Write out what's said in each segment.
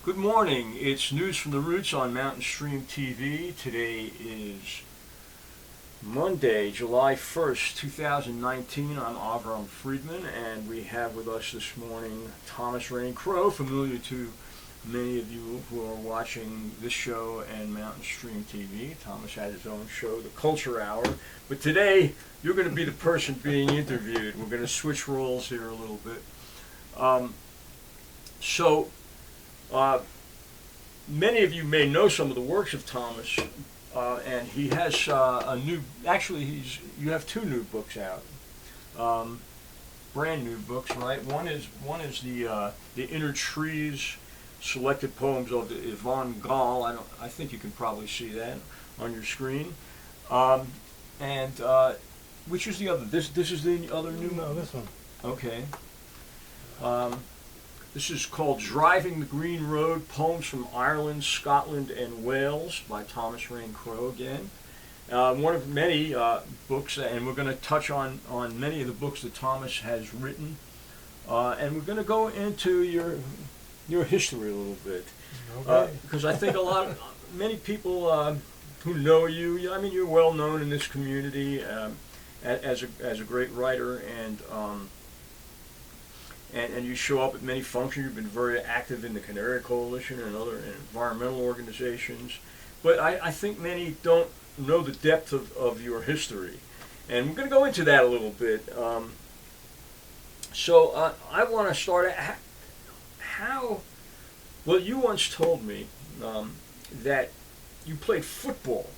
Good morning. It's News from the Roots on Mountain Stream TV. Today is Monday, July 1st, 2019. I'm Avram Friedman, and we have with us this morning Thomas Crowe, familiar to many of you who are watching this show and Mountain Stream TV. Thomas had his own show, The Culture Hour. But today, you're going to be the person being interviewed. We're going to switch roles here a little bit. Many of you may know some of the works of Thomas, and he has you have two new books out, brand new books, right? One is the Inner Trees, Selected Poems of Yvonne Gall. I think you can probably see that on your screen, which is the other? This is the other new. No, this one. Okay. This is called Driving the Green Road, Poems from Ireland, Scotland, and Wales by Thomas Crowe again. One of many books, and we're going to touch on many of the books that Thomas has written. And we're going to go into your history a little bit. Okay. Because I think many people who know you, I mean, you're well known in this community as a great writer, and you show up at many functions. You've been very active in the Canary Coalition and other environmental organizations. But I think many don't know the depth of your history. And we're going to go into that a little bit. I want to start at well, you once told me that you played football,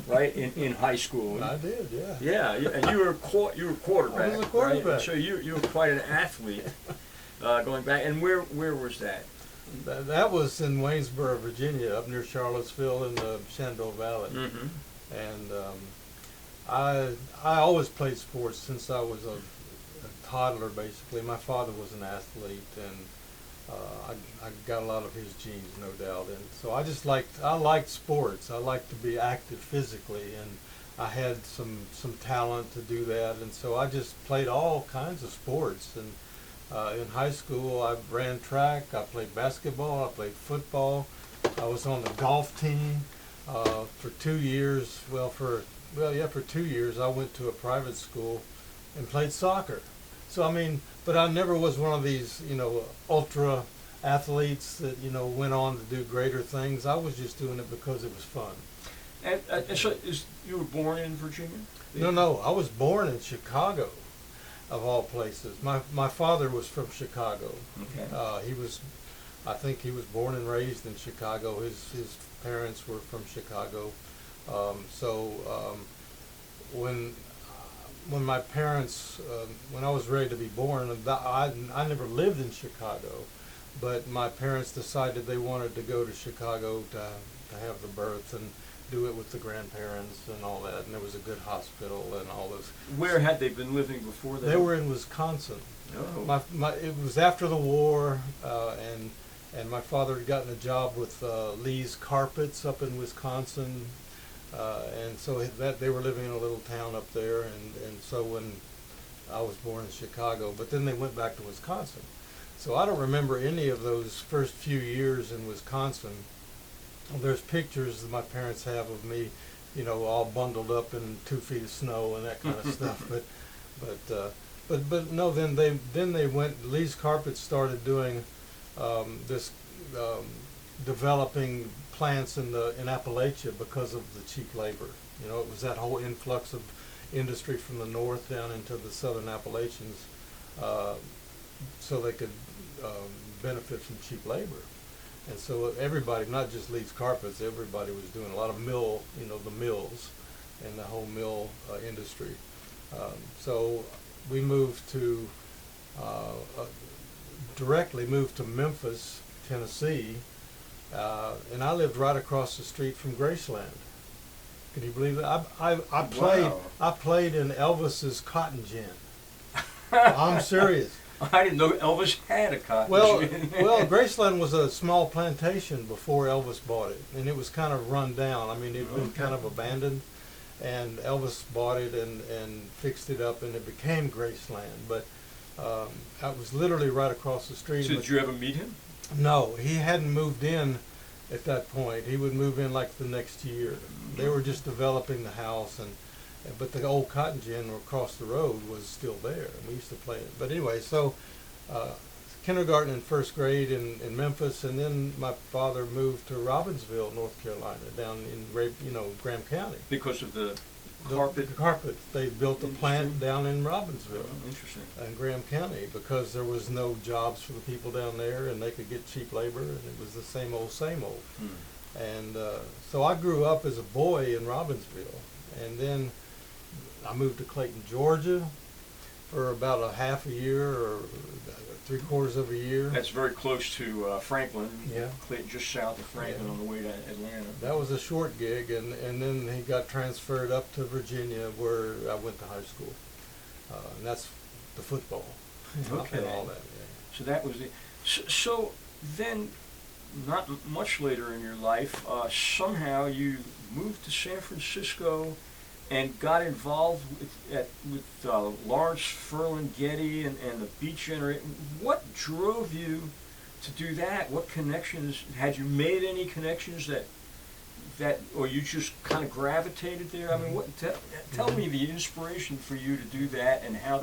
right, in high school. I did, yeah. Yeah, and you were quarterback. I was a quarterback. Right? So you were quite an athlete going back. And where was that? That was in Waynesboro, Virginia, up near Charlottesville in the Shenandoah Valley. Mm-hmm. And I always played sports since I was a toddler, basically. My father was an athlete, and I got a lot of his genes, no doubt. And so I liked sports. I liked to be active physically, and I had some talent to do that. And so I just played all kinds of sports. And in high school, I ran track. I played basketball. I played football. I was on the golf team for 2 years. For 2 years, I went to a private school and played soccer. So I mean, but I never was one of these, ultra athletes that went on to do greater things. I was just doing it because it was fun. And so you were born in Virginia? No, I was born in Chicago, of all places. My father was from Chicago. Okay. I think he was born and raised in Chicago. His parents were from Chicago. When my parents, when I was ready to be born, I never lived in Chicago, but my parents decided they wanted to go to Chicago to have the birth and do it with the grandparents and all that, and there was a good hospital and all those. Where had they been living before that? They were in Wisconsin. Oh. It was after the war, and my father had gotten a job with Lee's Carpets up in Wisconsin. And so they were living in a little town up there, and so when I was born in Chicago, but then they went back to Wisconsin. So I don't remember any of those first few years in Wisconsin. There's pictures that my parents have of me, all bundled up in 2 feet of snow and that kind of stuff. But no, then they went. Lee's Carpets started doing this developing plants in Appalachia because of the cheap labor. It was that whole influx of industry from the north down into the southern Appalachians, so they could benefit from cheap labor. And so everybody, not just Lee's Carpets, everybody was doing a lot of the mills and the whole mill industry. So we directly moved to Memphis, Tennessee. And I lived right across the street from Graceland. Can you believe that? I played in Elvis's cotton gin. I'm serious. I didn't know Elvis had a cotton gin. Well, Graceland was a small plantation before Elvis bought it, and it was kind of run down. I mean, it had been kind of abandoned, and Elvis bought it and fixed it up, and it became Graceland. But I was literally right across the street. So did you ever meet him? No, he hadn't moved in at that point. He would move in like the next year. They were just developing the house, but the old cotton gin across the road was still there. We used to play it. But anyway, so kindergarten and first grade in Memphis, and then my father moved to Robbinsville, North Carolina, down in Graham County. Because of the The carpet. They built a plant down in Robbinsville. Oh, interesting. In Graham County, because there was no jobs for the people down there, and they could get cheap labor, and it was the same old, same old. And so I grew up as a boy in Robbinsville, and then I moved to Clayton, Georgia, for about a half a year or 3/4 of a year. That's very close to Franklin. Yeah. Just south of Franklin, Yeah. on the way to Atlanta. That was a short gig, and then he got transferred up to Virginia, where I went to high school. And that's the football Okay. and all that. Yeah. So that was it. So then, not much later in your life, somehow you moved to San Francisco and got involved with Lawrence Ferlin Getty and the Beat Generation. What drove you to do that? What connections had you made? Any connections that or you just kind of gravitated there? I mean, tell me the inspiration for you to do that, and how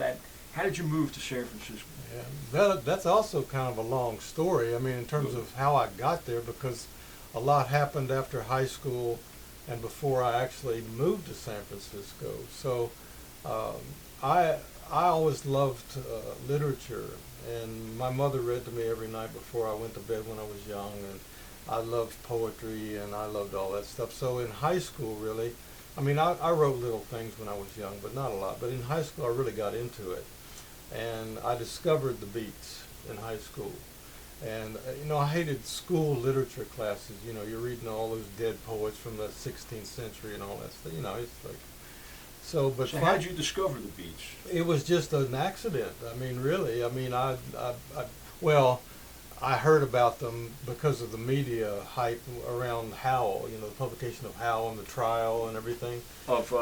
did you move to San Francisco? Yeah, that's also kind of a long story. I mean, in terms of how I got there, because a lot happened after high school and before I actually moved to San Francisco. So I always loved literature, and my mother read to me every night before I went to bed when I was young, and I loved poetry, and I loved all that stuff. So in high school, really, I mean, I wrote little things when I was young, but not a lot. But in high school, I really got into it, and I discovered the beats in high school. And I hated school literature classes. You're reading all those dead poets from the 16th century and all that stuff. It's like so. But so how did you discover the beats? It was just an accident. I mean, really. I mean, I heard about them because of the media hype around Howell. The publication of Howell and the trial and everything. Of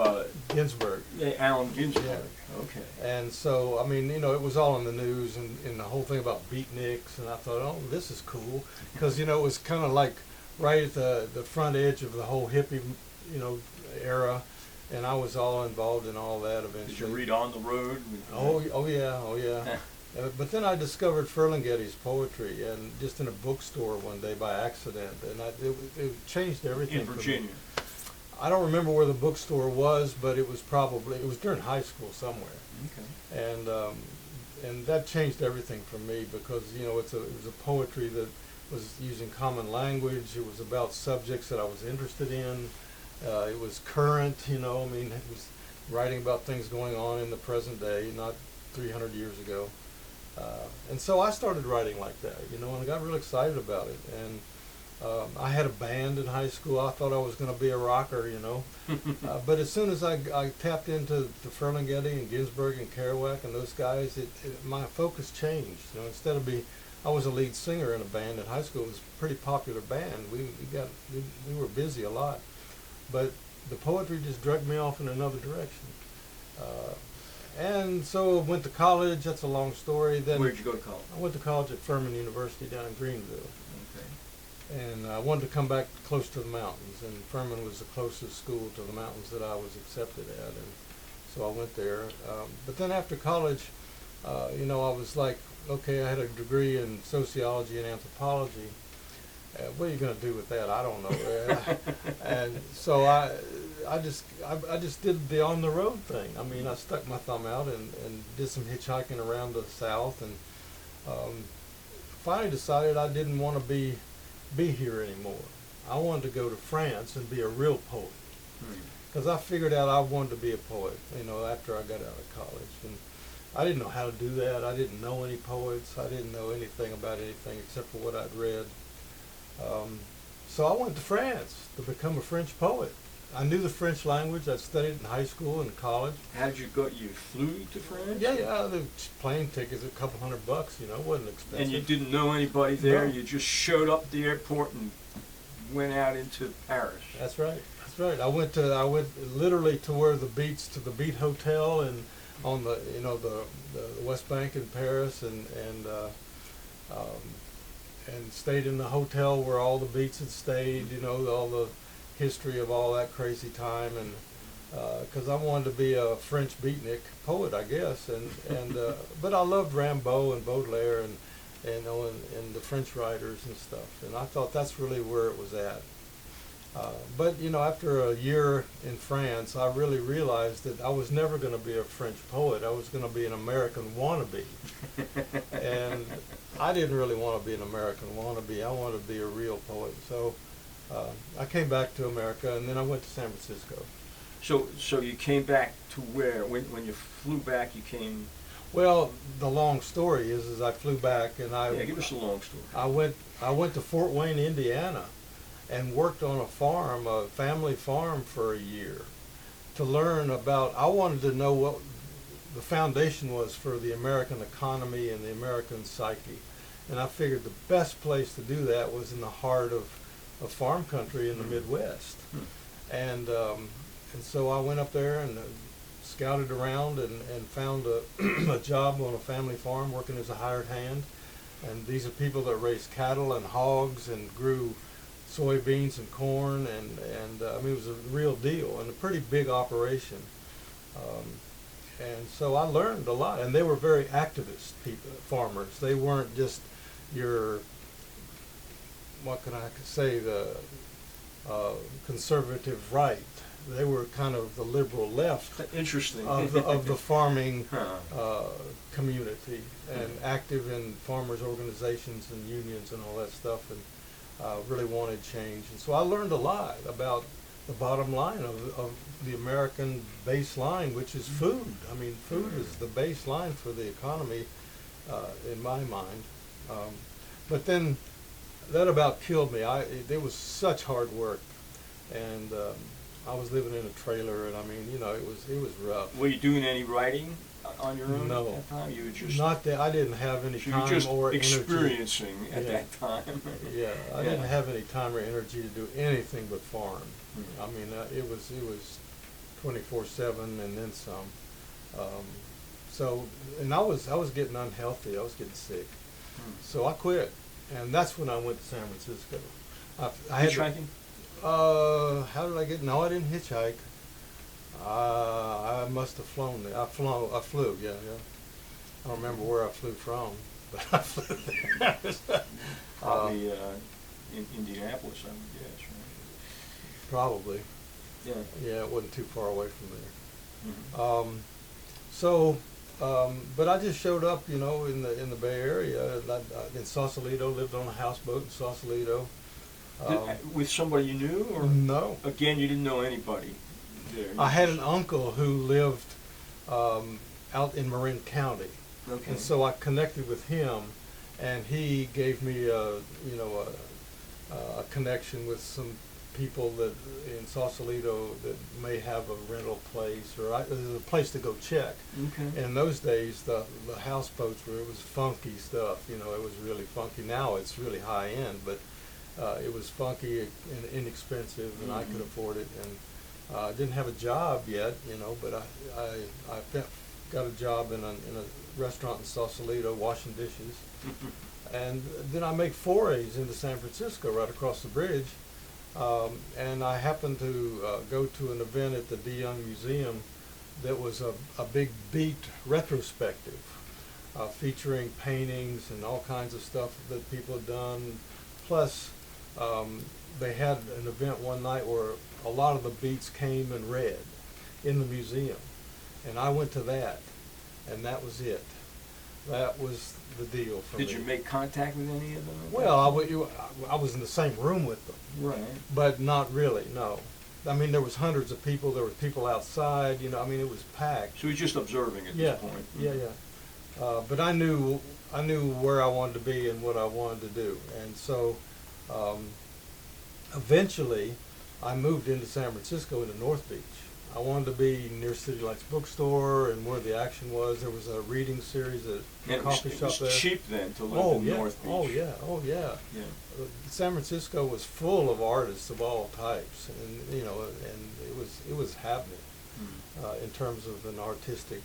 Ginsberg. Yeah, Allen Ginsberg. Yeah. Okay. And so, I mean, it was all in the news, and the whole thing about beatniks, and I thought, oh, this is cool, because, it was kind of like right at the front edge of the whole hippie, era, and I was all involved in all that eventually. Did you read On the Road? Oh yeah. But then I discovered Ferlinghetti's poetry, and just in a bookstore one day by accident, and it changed everything. In Virginia. I don't remember where the bookstore was, but it was during high school somewhere. Okay. And that changed everything for me, because it was a poetry that was using common language. It was about subjects that I was interested in. It was current. I mean, it was writing about things going on in the present day, not 300 years ago. And so I started writing like that, and I got real excited about it. And I had a band in high school. I thought I was going to be a rocker, but as soon as I tapped into the Ferlinghetti and Ginsberg and Kerouac and those guys, my focus changed. Instead of I was a lead singer in a band in high school. It was a pretty popular band. We were busy a lot, but the poetry just dragged me off in another direction. And so I went to college. That's a long story. Then where'd you go to college? I went to college at Fermin University down in Greenville. Okay. And I wanted to come back close to the mountains, and Fermin was the closest school to the mountains that I was accepted at, and so I went there. But then after college, I was like, okay, I had a degree in sociology and anthropology. What are you going to do with that? I don't know. And so I just did the on the road thing. I mean, I stuck my thumb out and did some hitchhiking around the South, and finally decided I didn't want to be here anymore. I wanted to go to France and be a real poet, because I figured out I wanted to be a poet, after I got out of college. And I didn't know how to do that. I didn't know any poets. I didn't know anything about anything except for what I'd read. So I went to France to become a French poet. I knew the French language. I studied in high school and college. How did you go? You flew to France? Yeah. The plane tickets a couple $100. Wasn't expensive. And you didn't know anybody there. No. You just showed up at the airport and went out into Paris. That's right. I went literally to where the beats, to the Beat Hotel, and on the West Bank in Paris, and and stayed in the hotel where all the Beats had stayed, you know, all the history of all that crazy time, and because I wanted to be a French beatnik poet, I guess, and but I loved Rimbaud and Baudelaire and the French writers and stuff, and I thought that's really where it was at. But you know, after a year in France, I really realized that I was never going to be a French poet. I was going to be an American wannabe, and I didn't really want to be an American wannabe. I wanted to be a real poet. So I came back to America, and then I went to San Francisco. So you came back to where? When you flew back, you came. Well, the long story is I flew back, and Yeah, give us a long story. I went to Fort Wayne, Indiana, and worked on a farm, a family farm, for a year to learn about. I wanted to know what the foundation was for the American economy and the American psyche, and I figured the best place to do that was in the heart of farm country in the Midwest, and so I went up there and scouted around and found a job on a family farm working as a hired hand, and these are people that raised cattle and hogs and grew soybeans and corn, and I mean, it was a real deal and a pretty big operation. And so I learned a lot, and they were very activist people, farmers. They weren't just your, what can I say, the conservative right. They were kind of the liberal left. Interesting. of the farming community, and active in farmers organizations and unions and all that stuff, and really wanted change. And so I learned a lot about the bottom line of the American baseline, which is food. I mean, food is the baseline for the economy, in my mind. But then that about killed me. It was such hard work, and I was living in a trailer, and I mean, you know, it was rough. Were you doing any writing on your own No. at that time? You were just Not that I didn't have any so time you were just or energy. experiencing at Yeah. that time. Yeah, I Yeah. didn't have any time or energy to do anything but farm. Mhm. I mean, it was 24/7 and then some. So, and I was getting unhealthy. I was getting sick. So I quit, and that's when I went to San Francisco. I had Hitchhiking? How did I get? No, I didn't hitchhike. I must have flown there. I flew. Yeah. I don't remember where I flew from, but I flew there. Probably in Indianapolis, I would guess, right? Probably. Yeah. Yeah, it wasn't too far away from there. Mhm. But I just showed up, you know, in the Bay Area, in Sausalito. Lived on a houseboat in Sausalito. With somebody you knew, or No. again you didn't know anybody there? I had an uncle who lived out in Marin County, Okay. and so I connected with him, and he gave me a connection with some people that in Sausalito that may have a rental place, or there's a place to go check. Okay. In those days, the houseboats it was funky stuff. You know, it was really funky. Now it's really high end, but it was funky and inexpensive, and I could afford it. And I didn't have a job yet, you know, but I got a job in a restaurant in Sausalito, washing dishes. And then I make forays into San Francisco right across the bridge. And I happened to go to an event at the De Young Museum that was a big beat retrospective, featuring paintings and all kinds of stuff that people had done. Plus, they had an event one night where a lot of the beats came and read in the museum. And I went to that, and that was it. That was the deal for me. Did you make contact with any of them? Well, I was in the same room with them. Right. But not really, no. I mean, there was hundreds of people. There were people outside. You know, I mean, it was packed. So you're just observing at this point. Yeah. But I knew where I wanted to be and what I wanted to do, and so eventually, I moved into San Francisco into North Beach. I wanted to be near City Lights bookstore and where the action was. There was a reading series at a coffee shop there. It was cheap then to live in yeah. North Beach. Oh yeah. San Francisco was full of artists of all types, and you know, and it was happening in terms of an artistic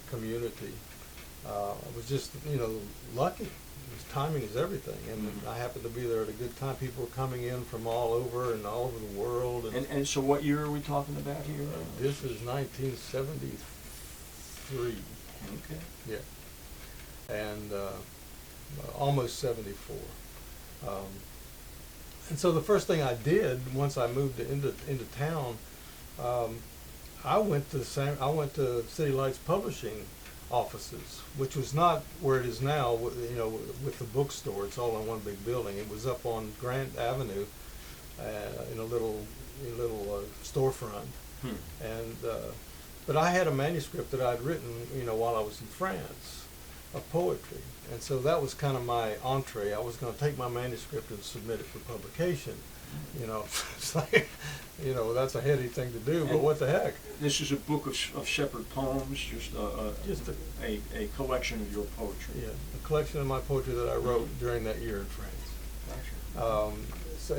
community. I was just lucky, timing is everything, and I happened to be there at a good time. People were coming in from all over the world. And so what year are we talking about here? This is 1973. Okay. Yeah. And almost 74. And so the first thing I did once I moved into town, I went to City Lights Publishing offices, which was not where it is now. With the bookstore, it's all in one big building. It was up on Grant Avenue, in a little storefront. And but I had a manuscript that I'd written, while I was in France, of poetry, and so that was kind of my entree. I was going to take my manuscript and submit it for publication. It's like, that's a heady thing to do, but what the heck? This is a book of shepherd poems, just a collection of your poetry. Yeah, a collection of my poetry that I wrote during that year in France. Gotcha.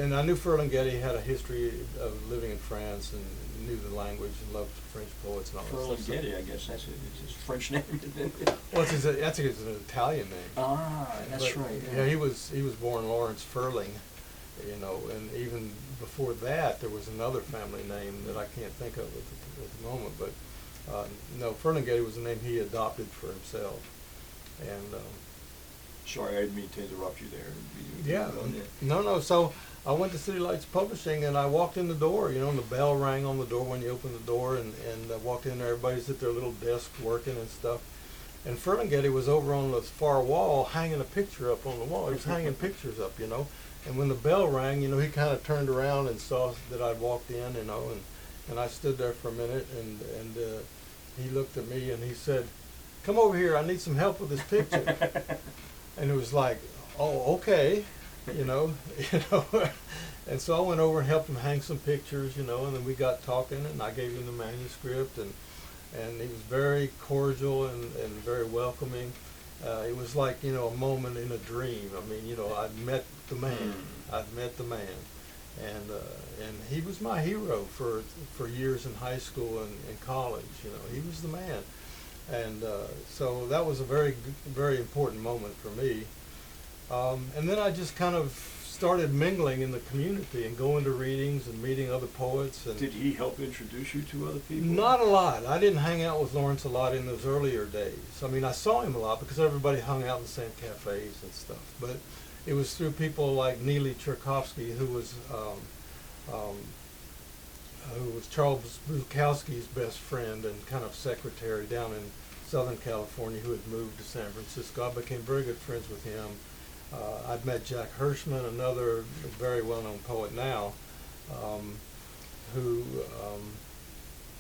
And I knew Getty had a history of living in France and knew the language and loved French poets and all that stuff. Getty, I guess it's his French name. Well, it's an Italian name. Ah, that's right. Yeah, he was born Lawrence Ferling, and even before that there was another family name that I can't think of at the moment. But no, Getty was the name he adopted for himself. And sorry, I didn't mean to interrupt you there. Yeah, no. So I went to City Lights Publishing, and I walked in the door, and the bell rang on the door when you opened the door, and I walked in there, everybody's at their little desk working and stuff. And Getty was over on the far wall hanging a picture up on the wall. He was hanging pictures up, And when the bell rang, he kind of turned around and saw that I'd walked in, and I stood there for a minute, and he looked at me and he said, "Come over here, I need some help with this picture." And it was like, oh, okay, and so I went over and helped him hang some pictures, and then we got talking, and I gave him the manuscript, and he was very cordial and very welcoming. It was like, a moment in a dream. I mean, I'd met the man. And he was my hero for years in high school and college. He was the man. And so that was a very, very important moment for me. And then I just kind of started mingling in the community and going to readings and meeting other poets. And did he help introduce you to other people? Not a lot. I didn't hang out with Lawrence a lot in those earlier days. I mean, I saw him a lot because everybody hung out in the same cafes and stuff. But it was through people like Neely Cherkovsky, who was Charles Bukowski's best friend and kind of secretary down in Southern California, who had moved to San Francisco. I became very good friends with him. I'd met Jack Hirschman, another very well-known poet now, who,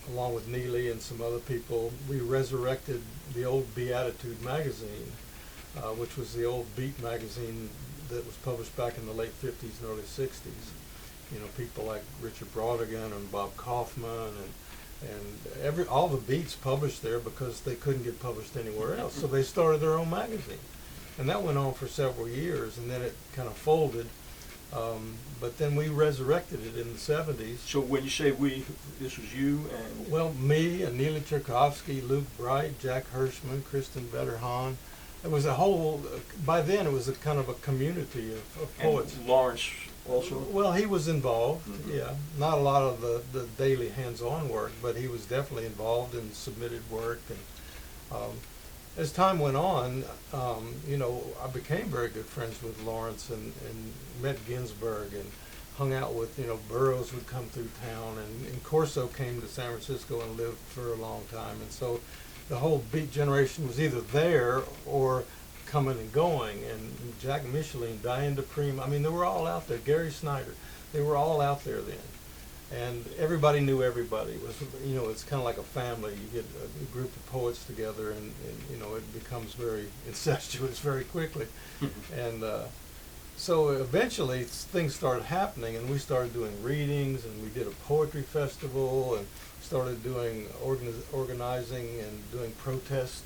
along with Neely and some other people, we resurrected the old Beatitude magazine, which was the old Beat magazine that was published back in the late 50s and early 60s. People like Richard Brautigan and Bob Kaufman and all the Beats published there because they couldn't get published anywhere else. So they started their own magazine. And that went on for several years, and then it kind of folded. But then we resurrected it in the 70s. So when you say we, this was you and... Well, me and Neely Cherkovsky, Luke Bright, Jack Hirschman, Kristen Vetterhahn. It was a whole, by then it was a kind of a community of poets. And Lawrence also? Well, he was involved, yeah. Not a lot of the daily hands-on work, but he was definitely involved in submitted work. And as time went on, I became very good friends with Lawrence and met Ginsberg and hung out with, Burroughs would come through town, and Corso came to San Francisco and lived for a long time. And so the whole Beat generation was either there or coming and going, and Jack Micheline, Diane Dupree, I mean, they were all out there, Gary Snyder, they were all out there then. And everybody knew everybody. It was, it's kind of like a family. You get a group of poets together, and it becomes very incestuous very quickly. And so eventually things started happening, and we started doing readings, and we did a poetry festival, and started doing organizing and doing protest,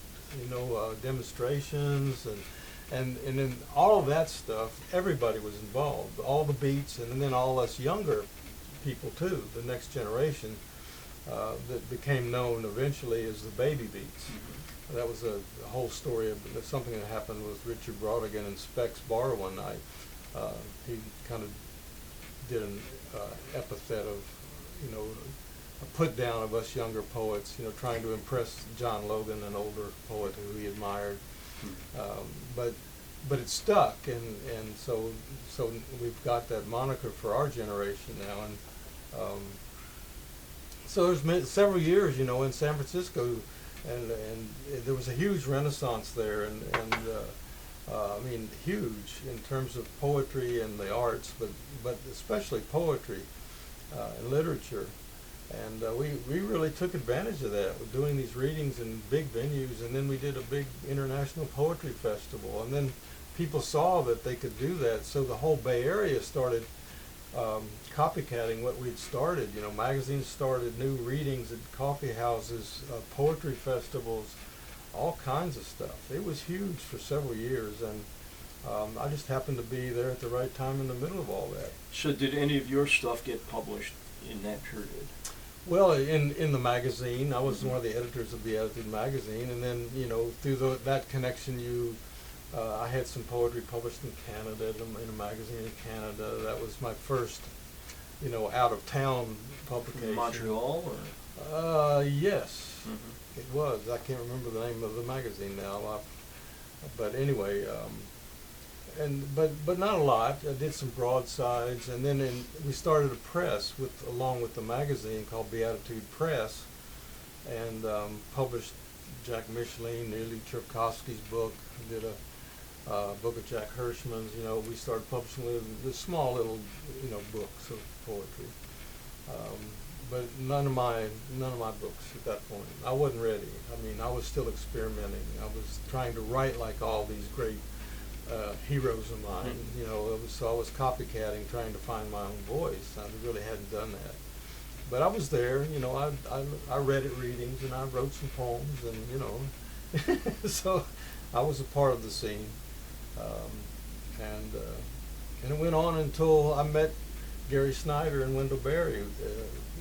demonstrations, and in all of that stuff, everybody was involved. All the Beats, and then all us younger people too, the next generation, that became known eventually as the Baby Beats. That was a whole story of something that happened with Richard Brautigan in Speck's bar one night. He kind of did an epithet of, a put down of us younger poets, trying to impress John Logan, an older poet who he admired. But it stuck, and so we've got that moniker for our generation now. And so there's been several years, in San Francisco, and there was a huge renaissance there, and I mean, huge in terms of poetry and the arts, but especially poetry and literature. And we really took advantage of that, with doing these readings in big venues, and then we did a big international poetry festival, and then people saw that they could do that, so the whole Bay Area started copycatting what we'd started. Magazines started, new readings at coffee houses, poetry festivals, all kinds of stuff. It was huge for several years, and I just happened to be there at the right time in the middle of all that. So did any of your stuff get published in that period? Well, in the magazine, I was one of the editors of Beatitude magazine, and then through that connection, I had some poetry published in Canada, in a magazine in Canada. That was my first, out of town publication. In Montreal, or? Yes, it was. I can't remember the name of the magazine now, but anyway. But not a lot. I did some broadsides, and then we started a press along with the magazine called Beatitude Press, and published Jack Micheline, Neely Cherkowski's book. I did a book of Jack Hirschman's. We started publishing with small little books of poetry, but none of my books at that point. I wasn't ready. I mean, I was still experimenting. I was trying to write like all these great heroes of mine, so I was copycatting, trying to find my own voice. I really hadn't done that, but I was there. I read at readings, and I wrote some poems, and so I was a part of the scene, and it went on until I met Gary Snyder and Wendell Berry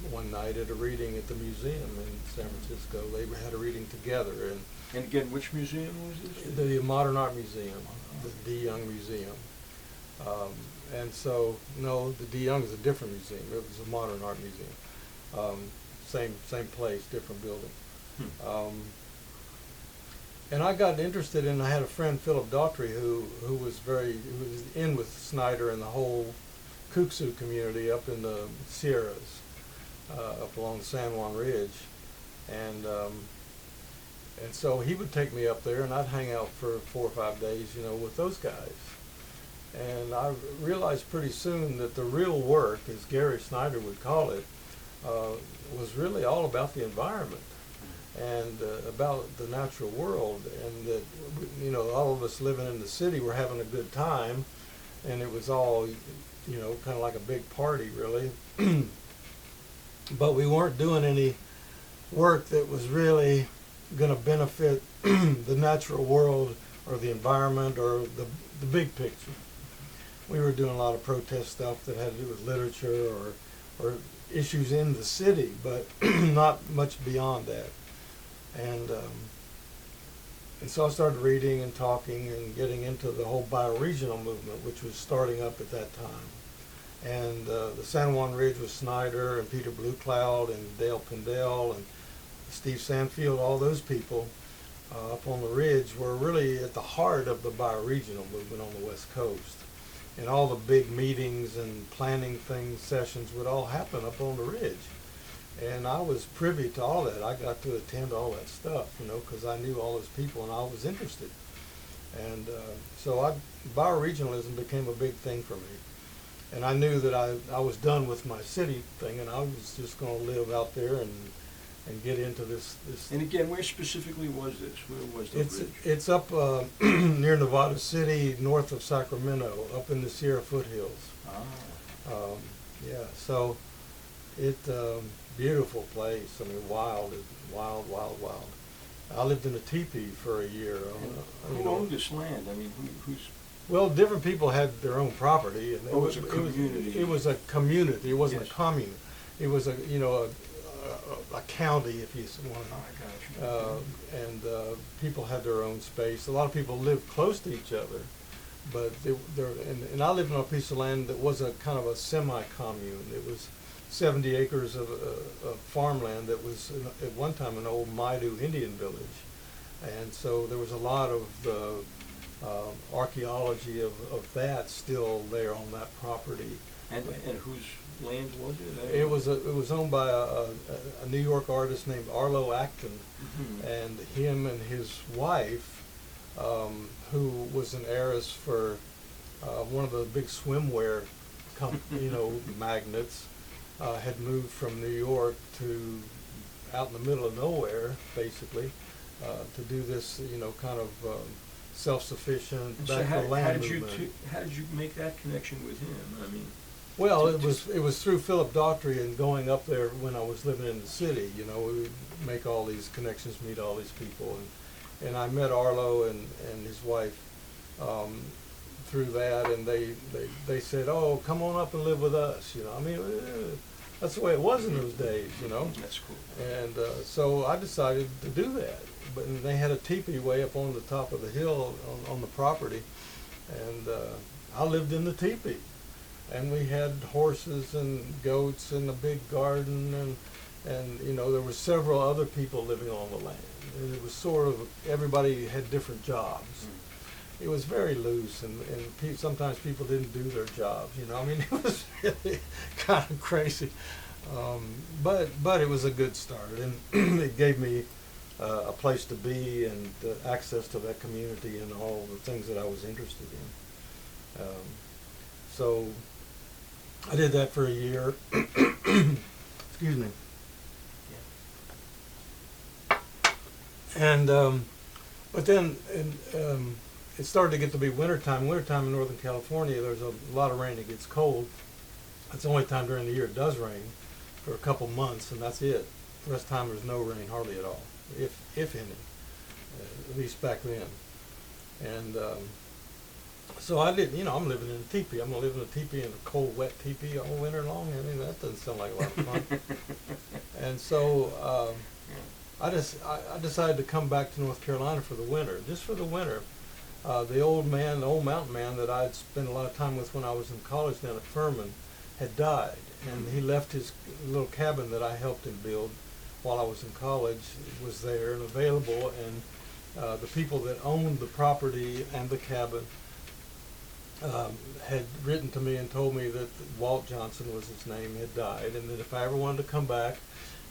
one night at a reading at the museum in San Francisco. They had a reading together, and again, which museum was this? The Modern Art Museum, the D. Young Museum. And so, no, the D. Young is a different museum. It was a Modern Art Museum. Same place, different building. And I got interested in. I had a friend, Philip Daughtry, who was in with Snyder and the whole Kooksuit community up in the Sierras, up along the San Juan Ridge, and so he would take me up there, and I'd hang out for 4 or 5 days, with those guys. And I realized pretty soon that the real work, as Gary Snyder would call it, was really all about the environment and about the natural world, and that all of us living in the city were having a good time, and it was all kind of like a big party, really. But we weren't doing any work that was really going to benefit the natural world or the environment or the big picture. We were doing a lot of protest stuff that had to do with literature or issues in the city, but not much beyond that. And so I started reading and talking and getting into the whole bioregional movement, which was starting up at that time. And the San Juan Ridge with Snyder and Peter Bluecloud and Dale Pindell and Steve Sanfield, all those people up on the ridge were really at the heart of the bioregional movement on the West Coast. And all the big meetings and planning sessions would all happen up on the ridge. And I was privy to all that. I got to attend all that stuff, because I knew all those people and I was interested. And so bioregionalism became a big thing for me. And I knew that I was done with my city thing, and I was just going to live out there and get into this. And again, where specifically was this? Where was the ridge? It's up near Nevada City, north of Sacramento, up in the Sierra foothills. Yeah, so beautiful place. I mean, wild. I lived in a teepee for a year. Who owned this land? I mean, who's... Well, different people had their own property, and it was a community. It was a community. It wasn't a commune. It was a a county, if you want I got you. and people had their own space. A lot of people lived close to each other, but and I lived on a piece of land that was a kind of a semi-commune. It was 70 acres of farmland that was at one time an old Maidu Indian village, and so there was a lot of archaeology of that still there on that property. And whose land was it? It was owned by a New York artist named Arlo Acton, Mm-hmm. and him and his wife, who was an heiress for one of the big swimwear, magnates, had moved from New York to out in the middle of nowhere, basically, to do this, kind of self-sufficient And back to land movement. how did you make that connection with him? I mean, Well, it was through Philip Daughtry and going up there when I was living in the city. We would make all these connections, meet all these people, and I met Arlo and his wife through that, and they said, "Oh, come on up and live with us." That's the way it was in those days. that's cool. And so I decided to do that. But they had a teepee way up on the top of the hill on the property, and I lived in the teepee. And we had horses and goats and a big garden, and there were several other people living on the land. And it was sort of, everybody had different jobs. It was very loose, and sometimes people didn't do their jobs. It was really kind of crazy. But it was a good start, and it gave me a place to be and access to that community and all the things that I was interested in. So I did that for a year. Excuse me. And but then it started to get to be wintertime. Wintertime in Northern California, there's a lot of rain. It gets cold. It's the only time during the year it does rain for a couple months, and that's it. The rest of the time there's no rain, hardly at all, if any, at least back then. And so I did, I'm living in a teepee. I'm going to live in a teepee, in a cold, wet teepee all winter long. That doesn't sound like a lot of fun. And so I decided to come back to North Carolina for the winter, just for the winter. The old mountain man that I'd spent a lot of time with when I was in college down at Fermin had died. And he left his little cabin that I helped him build while I was in college, was there and available. And the people that owned the property and the cabin had written to me and told me that Walt Johnson was his name, had died, and that if I ever wanted to come back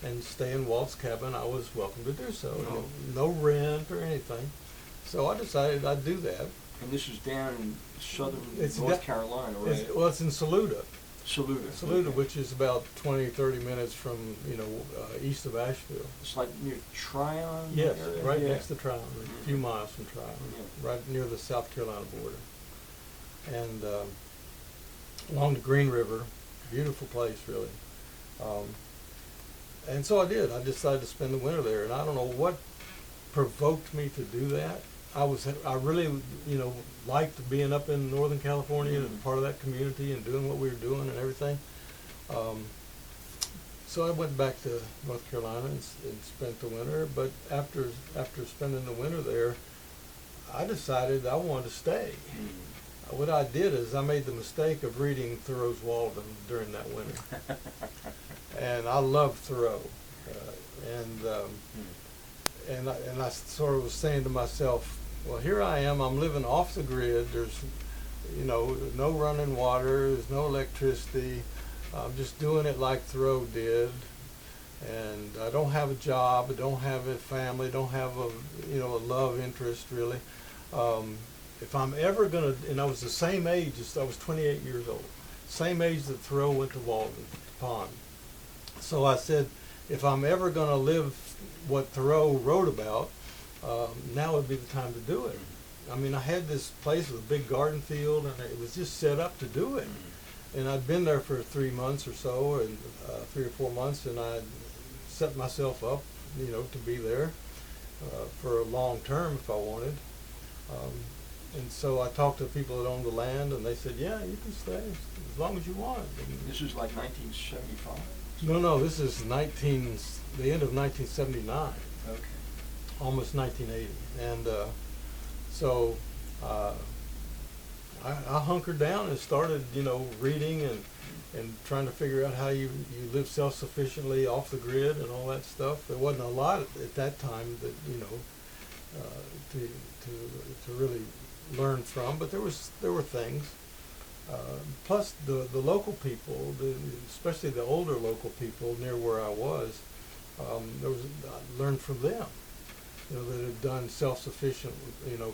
and stay in Walt's cabin, I was welcome to do so. No rent or anything. So I decided I'd do that. And this is down in southern It's North Carolina, right? It's in Saluda. Saluda, okay. Which is about 20-30 minutes from east of Asheville. It's like near Tryon? Yes, area? right Yeah. next to Tryon, a few miles from Tryon, right near the South Carolina border. And along the Green River, beautiful place, really. And so I did. I decided to spend the winter there, and I don't know what provoked me to do that. I really, liked being up in Northern California and part of that community and doing what we were doing and everything. So I went back to North Carolina and spent the winter. But after spending the winter there, I decided I wanted to stay. What I did is I made the mistake of reading Thoreau's Walden during that winter, and I loved Thoreau, and I sort of was saying to myself, well, here I am, I'm living off the grid. There's, no running water, there's no electricity. I'm just doing it like Thoreau did, and I don't have a job, I don't have a family, don't have a love interest really. If I'm ever gonna, and I was the same age, I was 28 years old, same age that Thoreau went to Walden Pond. So I said, if I'm ever gonna live what Thoreau wrote about, now would be the time to do it. I had this place with a big garden field, and it was just set up to do it. And I'd been there for 3 months or so, and 3 or 4 months, and I'd set myself up, to be there for a long term if I wanted. And so I talked to people that owned the land, and they said, yeah, you can stay as long as you want. And This is like 1975? No, this is the end of 1979, Okay. almost 1980. And so I hunkered down and started, reading and trying to figure out how you live self-sufficiently off the grid and all that stuff. There wasn't a lot at that time that, to really learn from, but there were things. Plus the local people, especially the older local people near where I was, I learned from them, that had done self-sufficient,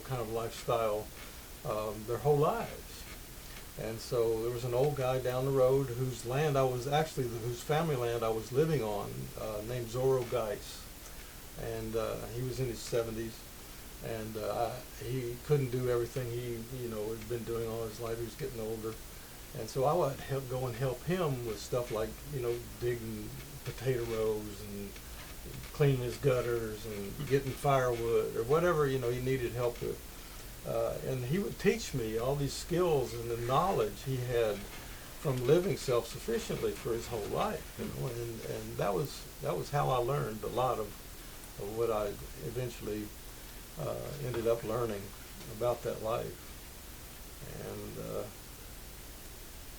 kind of lifestyle their whole lives. And so there was an old guy down the road whose family land I was living on, named Zorro Geis. And he was in his 70s, and he couldn't do everything he, had been doing all his life. He was getting older. And so I would go and help him with stuff like, digging potato rows and cleaning his gutters and getting firewood or whatever, he needed help with. And he would teach me all these skills and the knowledge he had from living self-sufficiently for his whole life, and that was how I learned a lot of what I eventually ended up learning about that life.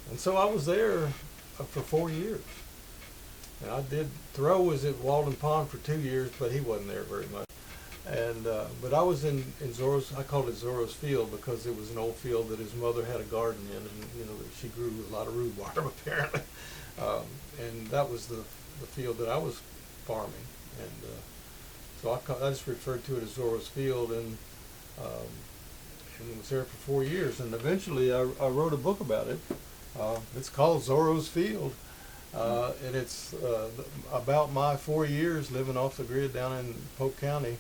And so I was there for 4 years. And Thoreau was at Walden Pond for 2 years, but he wasn't there very much. And but I was in Zorros. I called it Zorros Field because it was an old field that his mother had a garden in, and she grew a lot of rhubarb apparently. And that was the field that I was farming, and so I just referred to it as Zorros Field, and was there for 4 years. And eventually I wrote a book about it. It's called Zorros Field. And it's about my 4 years living off the grid down in Polk County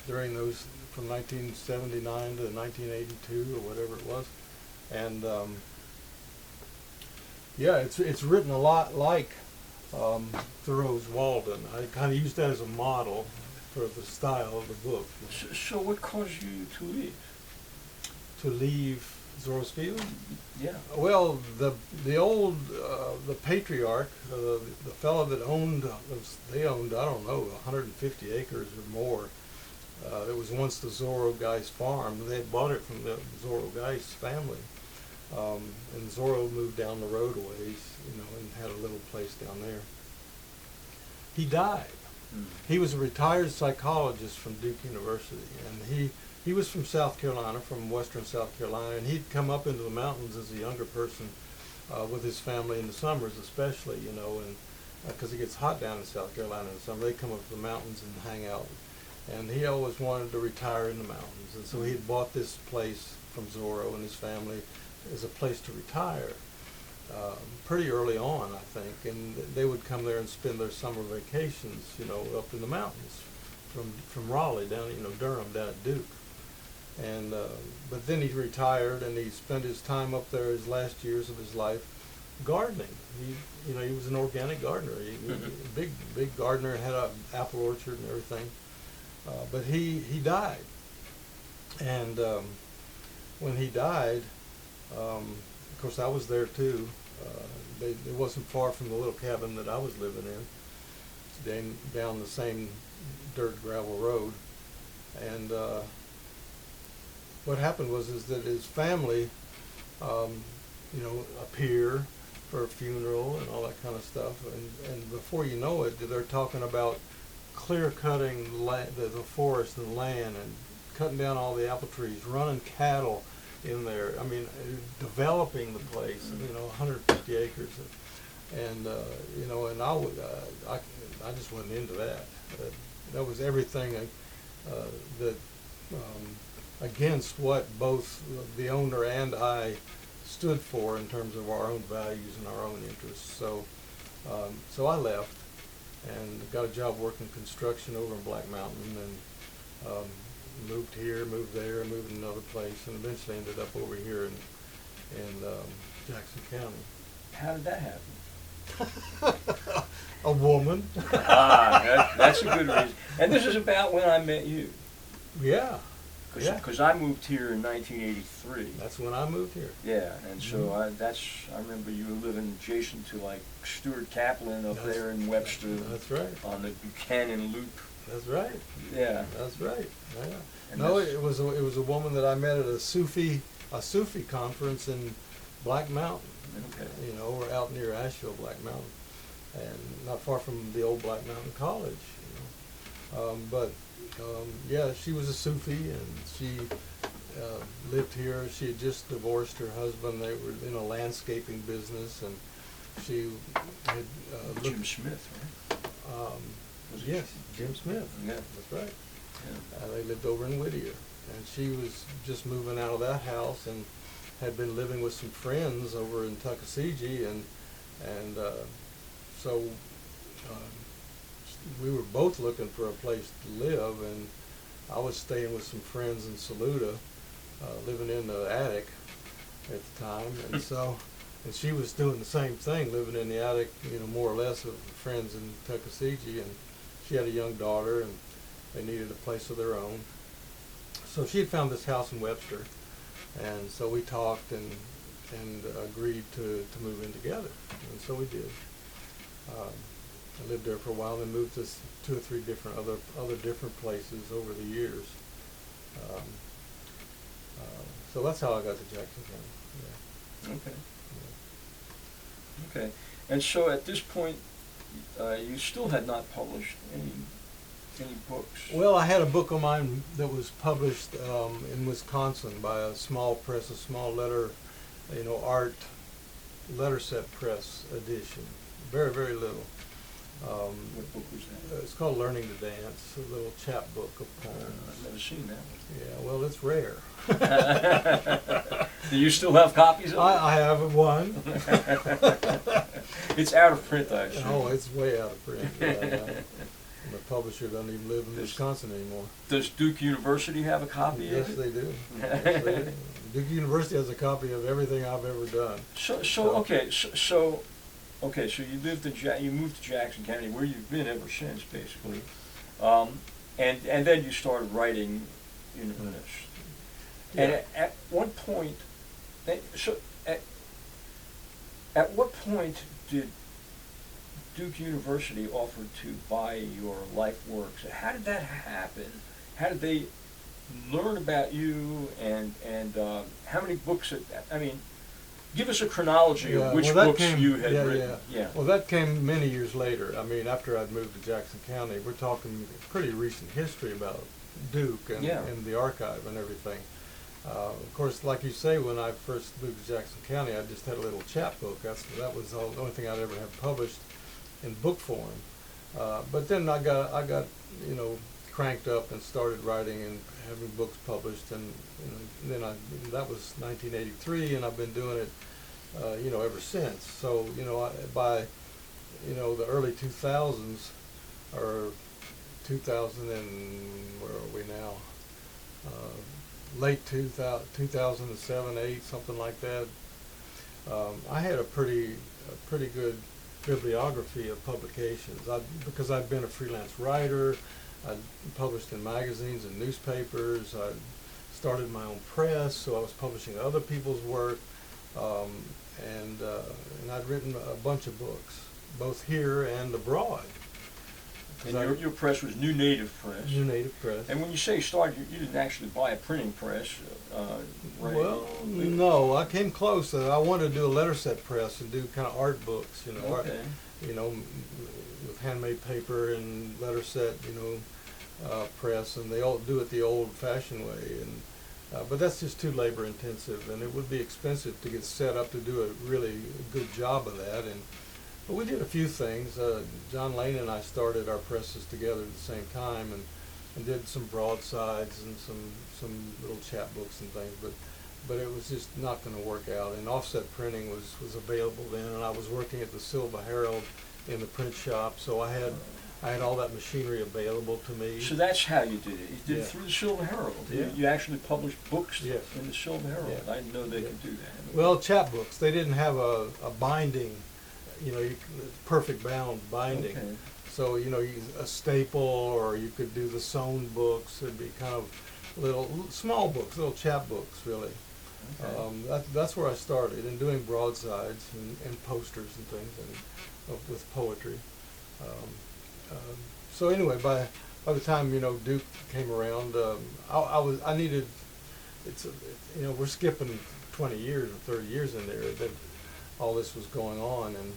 during those from 1979 to 1982 or whatever it was. And it's written a lot like Thoreau's Walden. I kind of used that as a model for the style of the book. So what caused you to leave? To leave Zorros Field? Yeah. Well, the patriarch, the fellow that they owned, I don't know, 150 acres or more. It was once the Zorro Geis farm. They had bought it from the Zorro Geis family. And Zorro moved down the road a ways, and had a little place down there. He died. He was a retired psychologist from Duke University, and he was from South Carolina, from western South Carolina, and he'd come up into the mountains as a younger person with his family in the summers especially, and because it gets hot down in South Carolina in the summer. They come up to the mountains and hang out. And he always wanted to retire in the mountains, and so he had bought this place from Zorro and his family as a place to retire pretty early on, I think. And they would come there and spend their summer vacations, up in the mountains from Raleigh down, Durham, down at Duke. And but then he retired, and he spent his time up there, his last years of his life, gardening. He was an organic gardener. He was a big gardener, had an apple orchard and everything. But he died, and when he died, of course I was there too. It wasn't far from the little cabin that I was living in, down the same dirt gravel road. And what happened is that his family, appear for a funeral and all that kind of stuff, and before you know it, they're talking about clear-cutting the forest and land and cutting down all the apple trees, running cattle in there. I mean, developing the place, 150 acres. And, and I just wasn't into that. That was everything that against what both the owner and I stood for in terms of our own values and our own interests. So I left and got a job working construction over in Black Mountain, and moved here, moved there, moved to another place, and eventually ended up over here in Jackson County. How did that happen? A woman. That's a good reason. And this is about when I met you. Yeah. Yeah. Because I moved here in 1983. That's when I moved here. Yeah, and so I remember you were living adjacent to like Stuart Kaplan up there in Webster. That's right. On the Buchanan Loop. That's right. Yeah. That's right. Yeah. And No, it was a woman that I met at a Sufi conference in Black Mountain. Okay. You know, we're out near Asheville, Black Mountain, and not far from the old Black Mountain College. You know, yeah, she was a Sufi, and she lived here. She had just divorced her husband. They were in a landscaping business, and she had Jim Smith, right? Yes, Jim Smith. Yeah. That's right. Yeah. They lived over in Whittier, and she was just moving out of that house and had been living with some friends over in Tuckasegee, and so we were both looking for a place to live, and I was staying with some friends in Saluda, living in the attic at the time, and so. And she was doing the same thing, living in the attic, you know, more or less with friends in Tuckasegee, and she had a young daughter, and they needed a place of their own. So she had found this house in Webster, and so we talked and agreed to move in together, and so we did. I lived there for a while, and then moved to 2 or 3 different other different places over the years. So that's how I got to Jackson County. Yeah. Okay. Okay, and so at this point, you still had not published any books. Well, I had a book of mine that was published in Wisconsin by a small press, a small art letter set press edition. Very, very little. What book was that? It's called Learning to Dance, a little chapbook of poems. I've never seen that one. Yeah, well, it's rare. Do you still have copies of it? I have one. It's out of print, I assume. Oh, it's way out of print. Yeah. The publisher doesn't even live in Wisconsin anymore. Does Duke University have a copy Yes, of it? they do. Yes, they do. Duke University has a copy of everything I've ever done. So you moved to Jackson County, where you've been ever since, basically, and then you started writing in earnest. Yeah. And at one point, at what point did Duke University offer to buy your life works? How did that happen? How did they learn about you, and how many books? Give us a chronology of which books you had written. Yeah. Well, that came many years later. I mean, after I'd moved to Jackson County. We're talking pretty recent history about Duke and the archive and everything. Of course, like you say, when I first moved to Jackson County, I just had a little chapbook. That was the only thing I'd ever have published in book form. But then I got cranked up and started writing and having books published, and then that was 1983, and I've been doing it ever since. So by the early 2000s, or 2000 and where are we now? Late 2007, 8, something like that. I had a pretty good bibliography of publications. Because I'd been a freelance writer, I published in magazines and newspapers. I started my own press, so I was publishing other people's work, and I'd written a bunch of books, both here and abroad. And your press was New Native Press. New Native Press. And when you say started, you didn't actually buy a printing press, right? Well, no, I came close. I wanted to do a letter set press and do kind of art books, Okay. With handmade paper and letter set, press, and they all do it the old-fashioned way. But that's just too labor-intensive, and it would be expensive to get set up to do a really good job of that. But we did a few things. John Lane and I started our presses together at the same time, and did some broadsides and some little chapbooks and things. But it was just not going to work out. And offset printing was available then, and I was working at the Silver Herald in the print shop, so I had all that machinery available to me. So that's how you did it. You did it through the Silver Herald. Yeah. You actually published books Yes. in the Silver Herald. Yeah. I didn't know they could do that. Well, chapbooks, they didn't have a binding, perfect bound binding. Okay. So, a staple, or you could do the sewn books. It'd be kind of small books, little chap books, really. Okay. That's where I started, and doing broadsides and posters and things, and with poetry. So anyway, by the time Duke came around, I needed. We're skipping 20 years or 30 years in there that all this was going on, and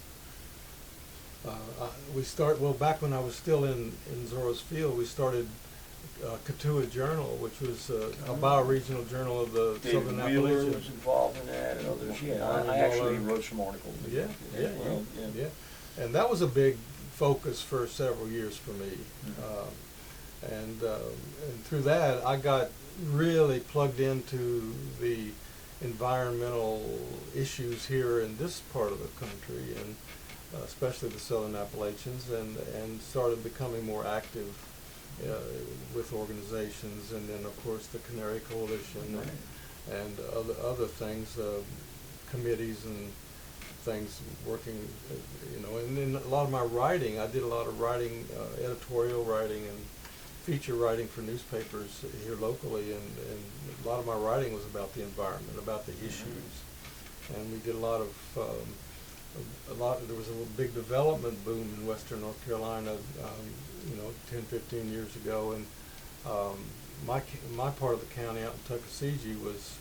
back when I was still in Zorros Field, we started Kooksuit Journal, which was a bioregional journal of the David Southern Wheeler Appalachian. was involved in that, and others. Yeah, I actually wrote some articles. Yeah. And that was a big focus for several years for me. Mm-hmm. And through that, I got really plugged into the environmental issues here in this part of the country, and especially the Southern Appalachians, and started becoming more active with organizations, and then of course the Canary Coalition, Right. and other things, committees and things working, and then a lot of my writing, I did a lot of writing, editorial writing and feature writing for newspapers here locally, and a lot of my writing was about the environment, about the issues, and we did a lot. There was a big development boom in Western North Carolina, 10, 15 years ago, and my part of the county out in Tuckasegee was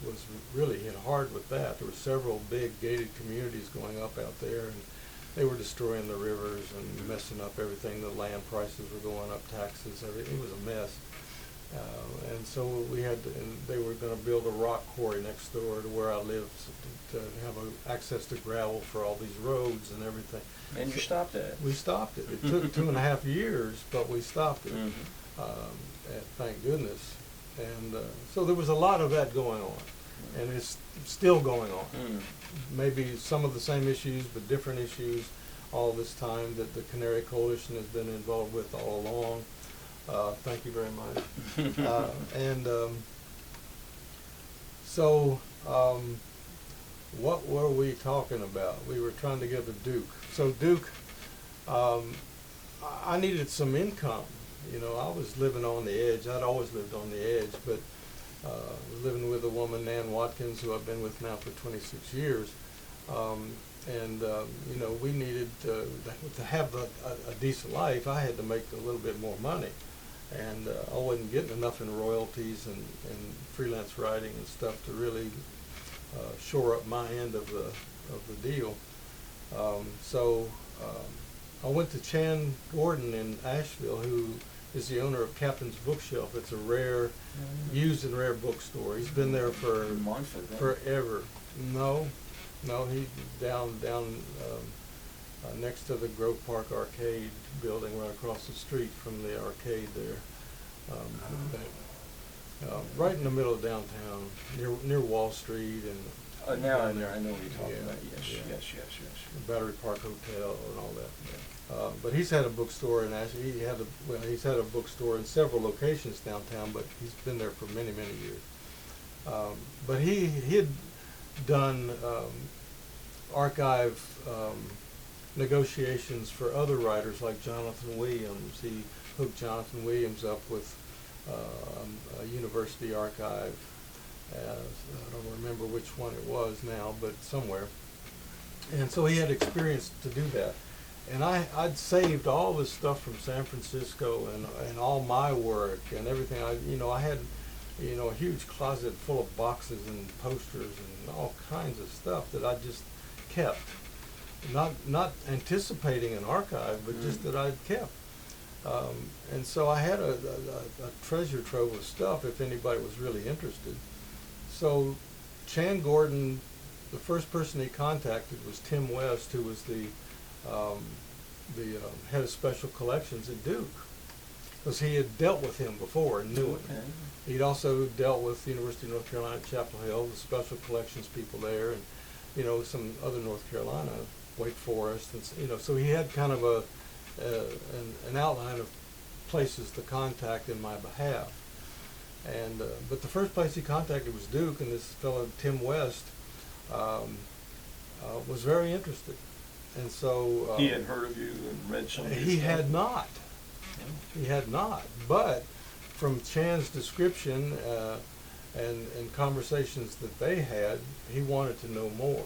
really hit hard with that. There were several big gated communities going up out there, and they were destroying the rivers and messing up everything. The land prices were going up, taxes, everything. It was a mess. And so they were going to build a rock quarry next door to where I lived to have access to gravel for all these roads and everything. And you stopped that. We stopped it. It took 2.5 years, but we stopped it. Mm-hmm. And thank goodness. And so there was a lot of that going on, and it's still going on. Maybe some of the same issues, but different issues all this time that the Canary Coalition has been involved with all along. Thank you very much. What were we talking about? We were trying to get to Duke. So Duke, I needed some income. I was living on the edge. I'd always lived on the edge, but living with a woman, Nan Watkins, who I've been with now for 26 years. We needed to have a decent life. I had to make a little bit more money. And I wasn't getting enough in royalties and freelance writing and stuff to really shore up my end of the deal. I went to Chan Gordon in Asheville, who is the owner of Captain's Bookshelf. It's a used and rare bookstore. He's been there for forever. No, he's down next to the Grove Park Arcade building, right across the street from the arcade there. Right in the middle of downtown, near Wall Street and. Now I know what you're talking about. Yes. Battery Park Hotel and all that. But he's had a bookstore in Asheville. He's had a bookstore in several locations downtown, but he's been there for many, many years. But he had done archive negotiations for other writers like Jonathan Williams. He hooked Jonathan Williams up with a university archive. I don't remember which one it was now, but somewhere. And so he had experience to do that. And I'd saved all this stuff from San Francisco and all my work and everything. I had a huge closet full of boxes and posters and all kinds of stuff that I just kept. Not anticipating an archive, but just that I'd kept. And so I had a treasure trove of stuff if anybody was really interested. So Chan Gordon, the first person he contacted was Tim West, who was the head of special collections at Duke, because he had dealt with him before and knew him. He'd also dealt with the University of North Carolina at Chapel Hill, the special collections people there, and some other North Carolina, Wake Forest, and so he had kind of an outline of places to contact in my behalf. And but the first place he contacted was Duke, and this fellow Tim West was very interested, and so he had heard of you and read some of your he stuff? had not. He had not, but from Chan's description and conversations that they had, he wanted to know more.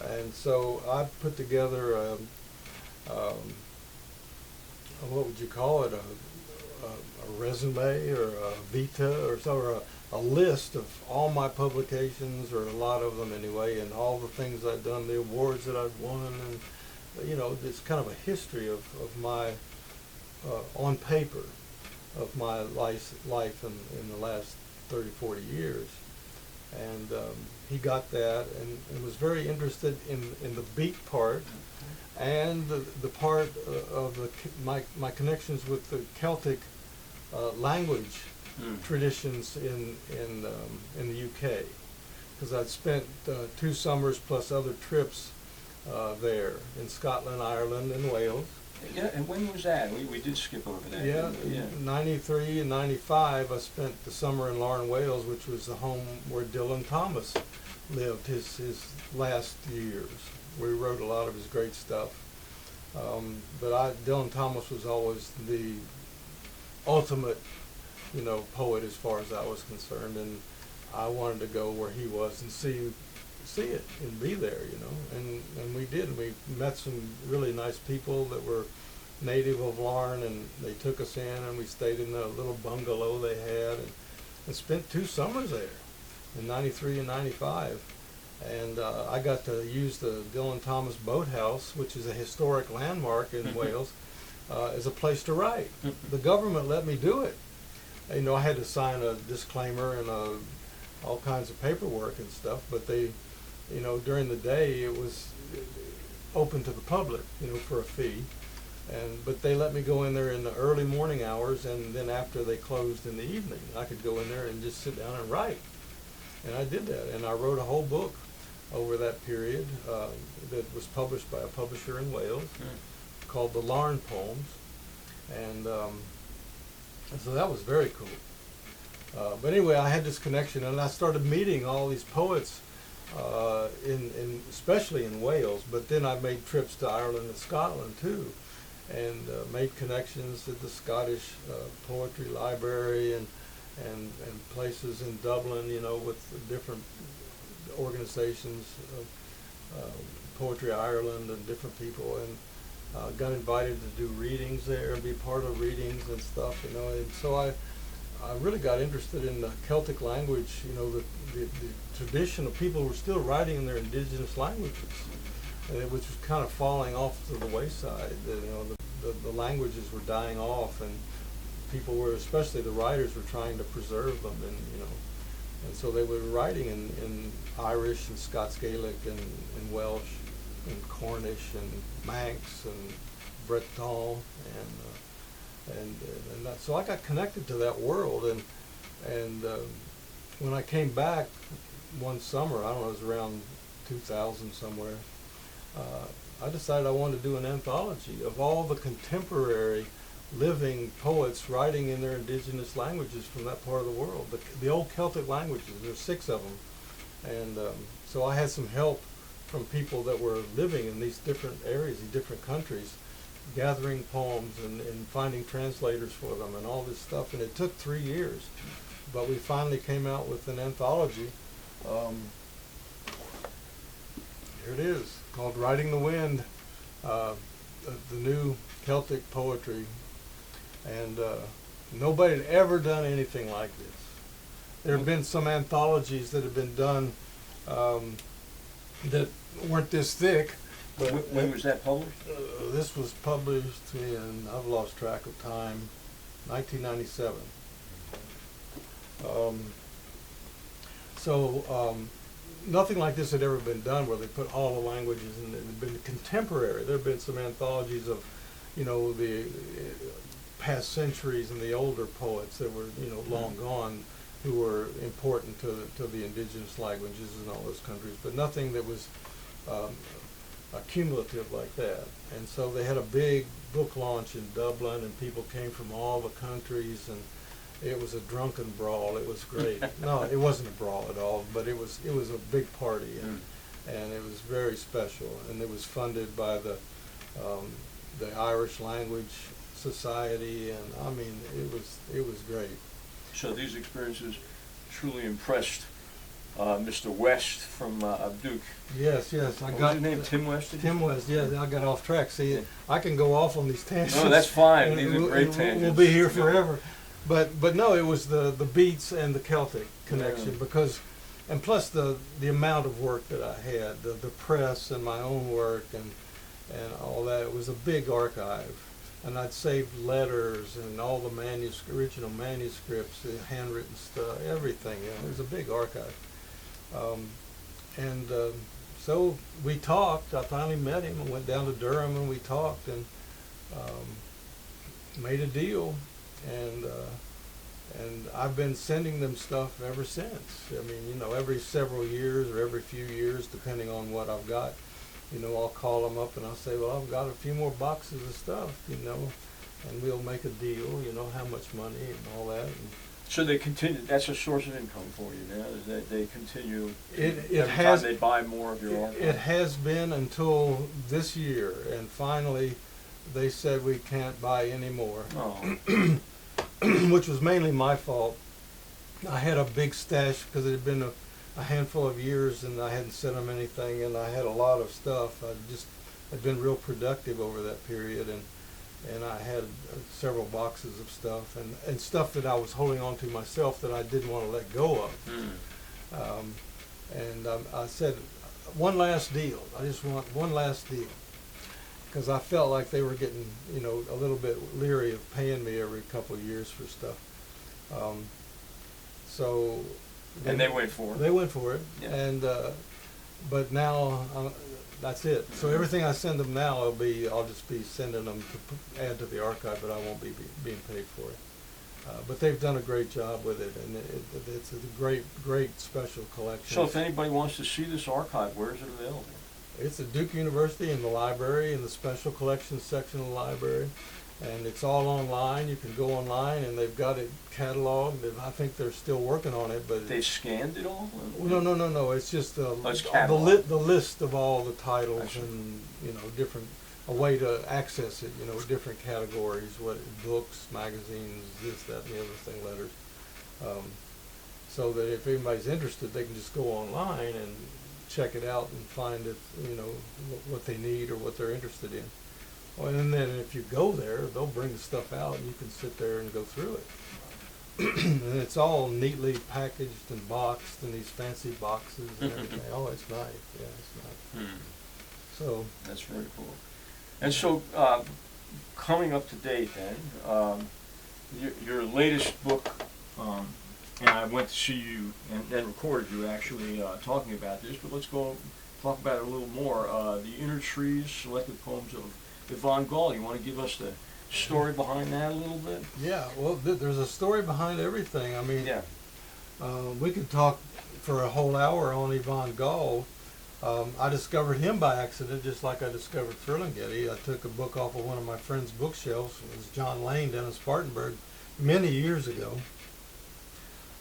Okay. And so I put together what would you call it, a resume or a vita or so, or a list of all my publications, or a lot of them anyway, and all the things I'd done, the awards that I'd won, and it's kind of a history of my, on paper, of my life in the last 30, 40 years. And he got that and was very interested in the beat part, and the part of my connections with the Celtic language traditions in the UK, because I'd spent 2 summers plus other trips there in Scotland, Ireland, and Wales. Yeah, and when was that? We did skip over that. Yeah, Yeah. in 93 and 95, I spent the summer in Larne, Wales, which was the home where Dylan Thomas lived his last years. We wrote a lot of his great stuff. But Dylan Thomas was always the ultimate, poet as far as I was concerned, and I wanted to go where he was and see it and be there, and we did. We met some really nice people that were native of Larne, and they took us in, and we stayed in a little bungalow they had, and spent 2 summers there in 93 and 95. And I got to use the Dylan Thomas Boathouse, which is a historic landmark in Wales, as a place to write. The government let me do it. I had to sign a disclaimer and all kinds of paperwork and stuff, but they, during the day it was open to the public, for a fee. But they let me go in there in the early morning hours, and then after they closed in the evening, I could go in there and just sit down and write. And I did that, and I wrote a whole book over that period that was published by a publisher in Wales called The Larne Poems. And so that was very cool. But anyway, I had this connection, and I started meeting all these poets, especially in Wales, but then I made trips to Ireland and Scotland too, and made connections at the Scottish Poetry Library and places in Dublin, with different organizations, Poetry Ireland and different people, and got invited to do readings there and be part of readings and stuff, and so I really got interested in the Celtic language, the tradition of people who were still writing in their indigenous languages, which was kind of falling off to the wayside. The languages were dying off, and people were, especially the writers, were trying to preserve them, and so they were writing in Irish and Scots Gaelic and Welsh and Cornish and Manx and Breton and that, so I got connected to that world, and when I came back one summer, I don't know, it was around 2000 somewhere, I decided I wanted to do an anthology of all the contemporary living poets writing in their indigenous languages from that part of the world, the old Celtic languages. There's 6 of them, and so I had some help from people that were living in these different areas, in different countries, gathering poems and finding translators for them and all this stuff, and it took 3 years, but we finally came out with an anthology. Here it is, called Riding the Wind, the new Celtic poetry. And nobody had ever done anything like this. There have been some anthologies that have been done that weren't this thick. But when was that published? This was published in, I've lost track of time, 1997. Nothing like this had ever been done, where they put all the languages, and it had been contemporary. There have been some anthologies of, the past centuries and the older poets that were, long gone, who were important to the indigenous languages in all those countries, but nothing that was cumulative like that. And so they had a big book launch in Dublin, and people came from all the countries, and it was a drunken brawl. It was great. No, it wasn't a brawl at all, but it was a big party, and it was very special. And it was funded by the Irish Language Society, and I mean, it was great. So these experiences truly impressed Mr. West from Duke. Yes, yes. What was his name? Tim West? Tim West, yeah, I got off track. See, I can go off on these tangents. No, that's fine. and These are great tangents. We'll be here forever. But no, it was the Beats and the Celtic connection because, and plus the amount of work that I had, the press and my own work and all that. It was a big archive, and I'd saved letters and all the original manuscripts, the handwritten stuff, everything. You know, it was a big archive. So we talked. I finally met him and went down to Durham and we talked and made a deal. And I've been sending them stuff ever since. I mean, you know, every several years or every few years, depending on what I've got, you know, I'll call them up and I'll say, well, I've got a few more boxes of stuff, you know, and we'll make a deal, you know, how much money and all that. And so they continue. That's a source of income for you now. Is that they continue? It has. Time they buy more of your archive. It has been until this year, and finally, they said we can't buy any more. Oh. Which was mainly my fault. I had a big stash because it had been a handful of years, and I hadn't sent them anything, and I had a lot of stuff. I'd been real productive over that period, and I had several boxes of stuff and stuff that I was holding on to myself that I didn't want to let go of. I said, one last deal. I just want one last deal. Because I felt like they were getting, you know, a little bit leery of paying me every couple of years for stuff. And they went for it. They went for it. Yeah. And but now that's it. So everything I send them now, I'll just be sending them to add to the archive, but I won't be being paid for it. But they've done a great job with it, and it's a great special collection. So if anybody wants to see this archive, where is it available? It's at Duke University in the library, in the special collections section of the library. And it's all online. You can go online, and they've got it cataloged. I think they're still working on it, but they scanned it all. No. It's just the list of all the titles and, you know, a way to access it. You know, different categories: books, magazines, this, that, and the other thing, letters. So that if anybody's interested, they can just go online and check it out and find it, you know, what they need or what they're interested in. Well, and then if you go there, they'll bring the stuff out and you can sit there and go through it. And it's all neatly packaged and boxed in these fancy boxes and everything. Oh, it's nice. Yeah, it's nice. So that's very cool. And so, coming up to date then, your latest book, and I went to see you and recorded you actually talking about this, but let's go talk about it a little more. The Inner Trees, Selected Poems of Yvonne Gall. You want to give us the story behind that a little bit? Yeah, well, there's a story behind everything. I mean, yeah. We could talk for a whole hour on Yvonne Gall. I discovered him by accident, just like I discovered Getty. I took a book off of one of my friend's bookshelves. It was John Lane down in Spartanburg many years ago.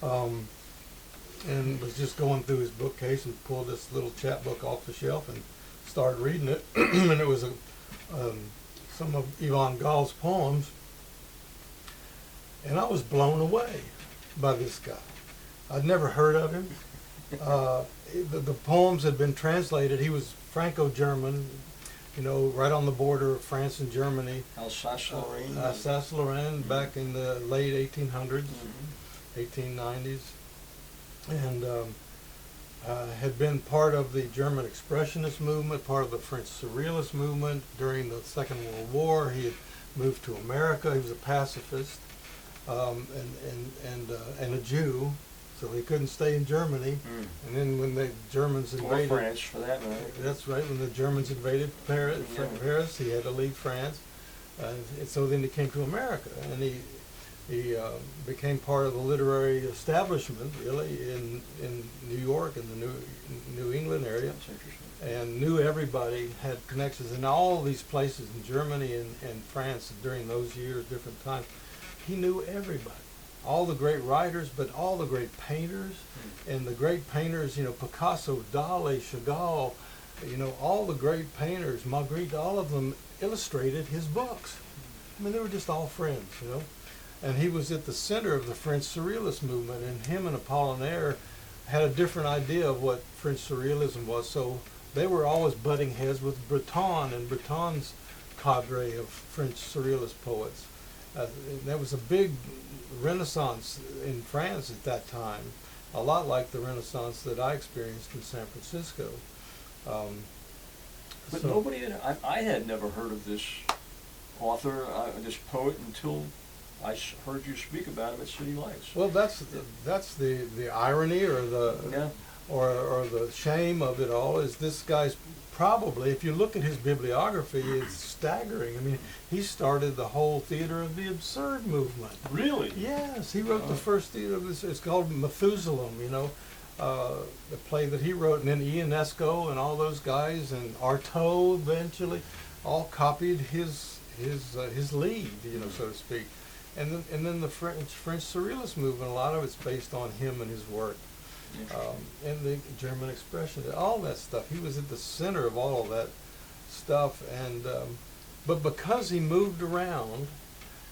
And was just going through his bookcase and pulled this little chapbook off the shelf and started reading it. And it was some of Yvonne Gall's poems. And I was blown away by this guy. I'd never heard of him. The poems had been translated. He was Franco-German, you know, right on the border of France and Germany. Alsace-Lorraine. Alsace-Lorraine, back in the late 1800s. 1890s, and had been part of the German Expressionist movement, part of the French Surrealist movement during the Second World War. He had moved to America. He was a pacifist and a Jew, so he couldn't stay in Germany. And then when the Germans invaded, or France, for that matter. That's right. When the Germans invaded Paris, he had to leave France, and so then he came to America, and he became part of the literary establishment, really, in New York and the New England area. That's interesting. And knew everybody, had connections in all these places in Germany and France during those years, different times. He knew everybody, all the great writers, but all the great painters, and the great painters, you know, Picasso, Dali, Chagall, you know, all the great painters, Magritte, all of them illustrated his books. I mean, they were just all friends, you know. and he was at the center of the French Surrealist movement, and him and Apollinaire had a different idea of what French Surrealism was, so they were always butting heads with Breton and Breton's cadre of French Surrealist poets. There was a big Renaissance in France at that time, a lot like the Renaissance that I experienced in San Francisco. But nobody I had never heard of this author, this poet, until I heard you speak about him at City Lights. Well, that's the irony or the or the shame of it all is this guy's probably, if you look at his bibliography, it's staggering. I mean, he started the whole theater of the absurd movement. Really? Yes, he wrote the first theater of this. It's called Methuselah, the play that he wrote, and then Ionesco and all those guys, and Artaud eventually, all copied his lead, so to speak. And then the French Surrealist movement, a lot of it's based on him and his work. And the German Expression, all that stuff. He was at the center of all of that stuff, and but because he moved around,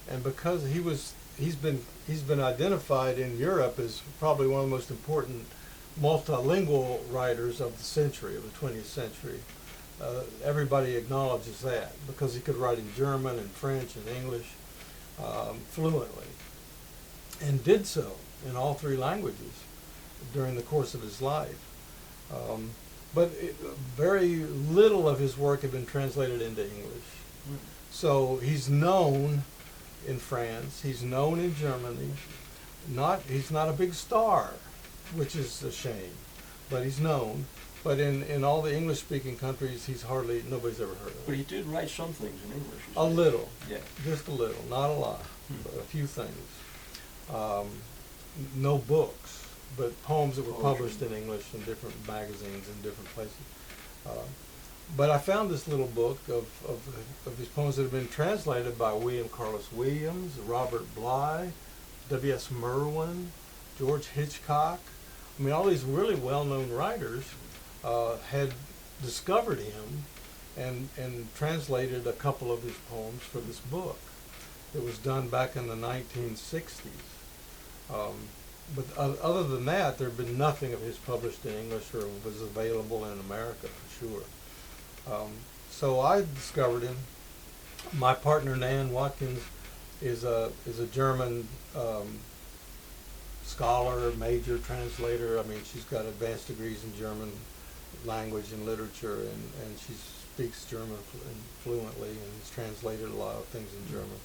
and because he's been identified in Europe as probably one of the most important multilingual writers of the century, of the 20th century. Everybody acknowledges that because he could write in German and French and English fluently, and did so in all three languages during the course of his life. But very little of his work had been translated into English. So he's known in France, he's known in Germany. He's not a big star, which is a shame, but he's known. But in all the English-speaking countries, nobody's ever heard of him. But he did write some things in English. A little, yeah, just a little, not a lot, but a few things. No books, but poems that were published in English in different magazines in different places. But I found this little book of his poems that have been translated by William Carlos Williams, Robert Bly, W.S. Merwin, George Hitchcock. I mean, all these really well-known writers had discovered him and translated a couple of his poems for this book. It was done back in the 1960s. But other than that, there had been nothing of his published in English or was available in America for sure. So I discovered him. My partner Nan Watkins is a German scholar, major translator. I mean, she's got advanced degrees in German language and literature, and she speaks German fluently and has translated a lot of things in German.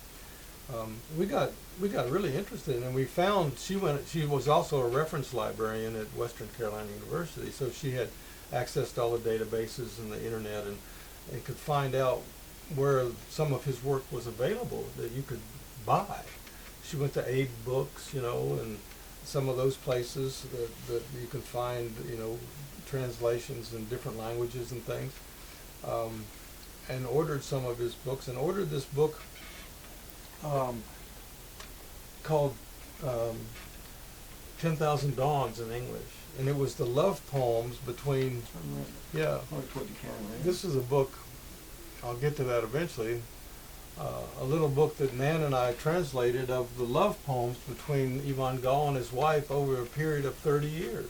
We got really interested, and we found she was also a reference librarian at Western Carolina University, so she had access to all the databases and the internet, and could find out where some of his work was available that you could buy. She went to Aid Books, and some of those places that you can find, translations in different languages and things, and ordered some of his books, and ordered this book called 10,000 Dawns in English, and it was the love poems between, this is a book, I'll get to that eventually, a little book that Nan and I translated of the love poems between Yvonne Gall and his wife over a period of 30 years.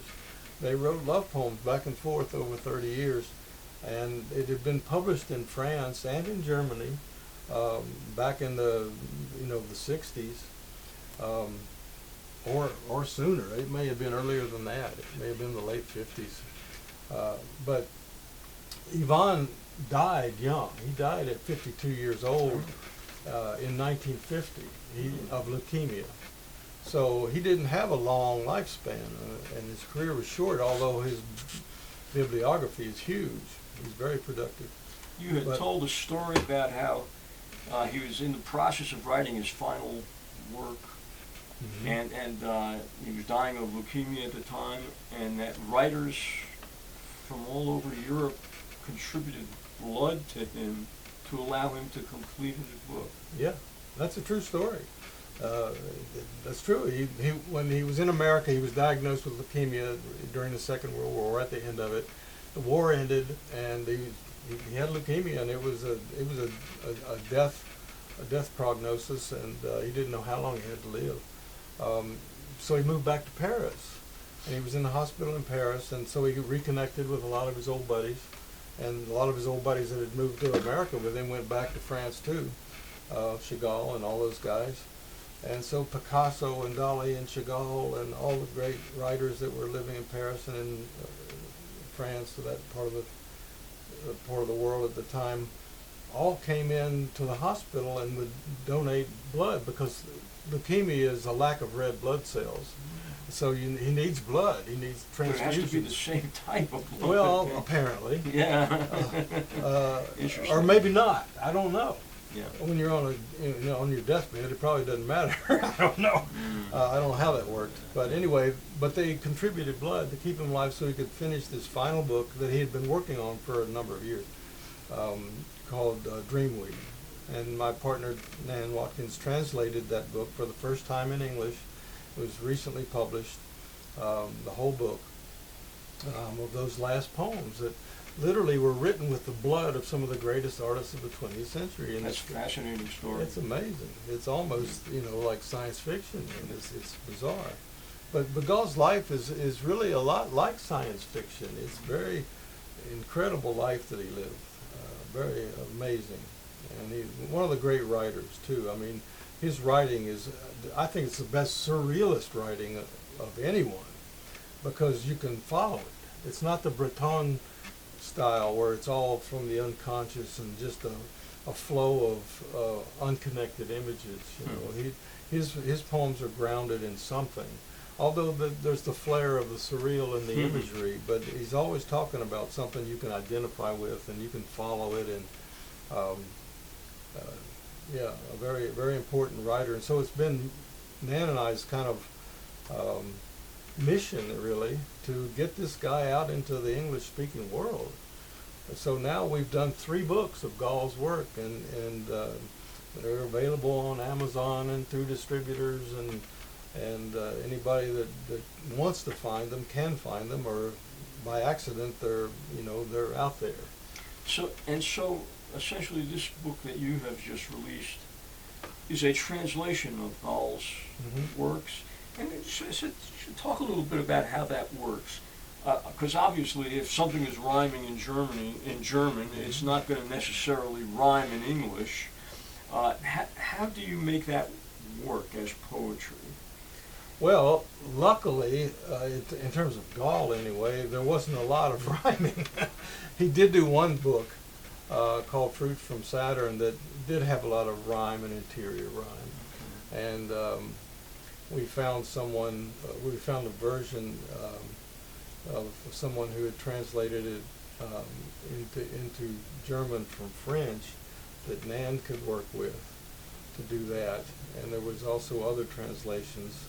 They wrote love poems back and forth over 30 years, and it had been published in France and in Germany back in the the 60s, or sooner. It may have been earlier than that. It may have been the late 50s. But Yvonne died young. He died at 52 years old in 1950 of leukemia. So he didn't have a long lifespan, and his career was short, although his bibliography is huge. He's very productive. You had told a story about how he was in the process of writing his final work, and he was dying of leukemia at the time, and that writers from all over Europe contributed blood to him to allow him to complete his book. Yeah, that's a true story. That's true. He when he was in America, he was diagnosed with leukemia during the Second World War. At the end of it, the war ended, and he had leukemia, and it was a death death prognosis, and he didn't know how long he had to live. So he moved back to Paris, and he was in the hospital in Paris, and so he reconnected with a lot of his old buddies, and a lot of his old buddies that had moved to America with him went back to France too, Chagall and all those guys. And so Picasso and Dali and Chagall and all the great writers that were living in Paris and in France, so that part of the world at the time, all came in to the hospital and would donate blood, because leukemia is a lack of red blood cells. So he needs blood. He needs transfusion. But it has to be the same type of blood. Well, apparently. Yeah. Interesting. Or maybe not. I don't know. Yeah. When you're on on your deathbed, it probably doesn't matter. I don't know. I don't know how that worked. But anyway, they contributed blood to keep him alive so he could finish this final book that he had been working on for a number of years, called Dreamweed. And my partner, Nan Watkins, translated that book for the first time in English. It was recently published, the whole book, of those last poems that literally were written with the blood of some of the greatest artists of the 20th century. And that's a fascinating story. It's amazing. It's almost, like science fiction, and it's bizarre. But Gaull's life is really a lot like science fiction. It's very incredible life that he lived, very amazing. And he's one of the great writers, too. I mean, his writing is, I think it's the best surrealist writing of anyone, because you can follow it. It's not the Breton style where it's all from the unconscious and just a flow of unconnected images. His poems are grounded in something, although there's the flair of the surreal in the imagery, but he's always talking about something you can identify with and you can follow it. And a very, very important writer. And so it's been Nan and I's kind of mission, really, to get this guy out into the English-speaking world. So now we've done 3 books of Gaull's work, and they're available on Amazon and through distributors, and anybody that wants to find them can find them, or by accident they're out there. So essentially, this book that you have just released is a translation of Gaull's works. And talk a little bit about how that works. Because obviously, if something is rhyming in German, it's not going to necessarily rhyme in English. How do you make that work as poetry? Well, luckily, in terms of Gaull anyway, there wasn't a lot of rhyming. He did do one book called Fruit from Saturn that did have a lot of rhyme and interior rhyme. And we found a version of someone who had translated it into German from French that Nan could work with to do that. And there was also other translations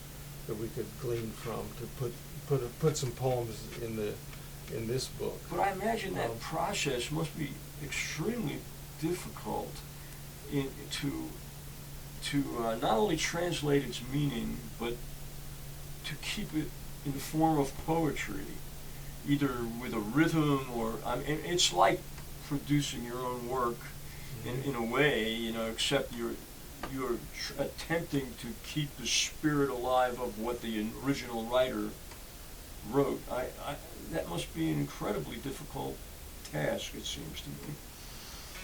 that we could glean from to put some poems in this book. But I imagine that process must be extremely difficult to not only translate its meaning, but to keep it in the form of poetry, either with a rhythm or, it's like producing your own work in a way, except you're attempting to keep the spirit alive of what the original writer wrote. That must be an incredibly difficult task, it seems to me.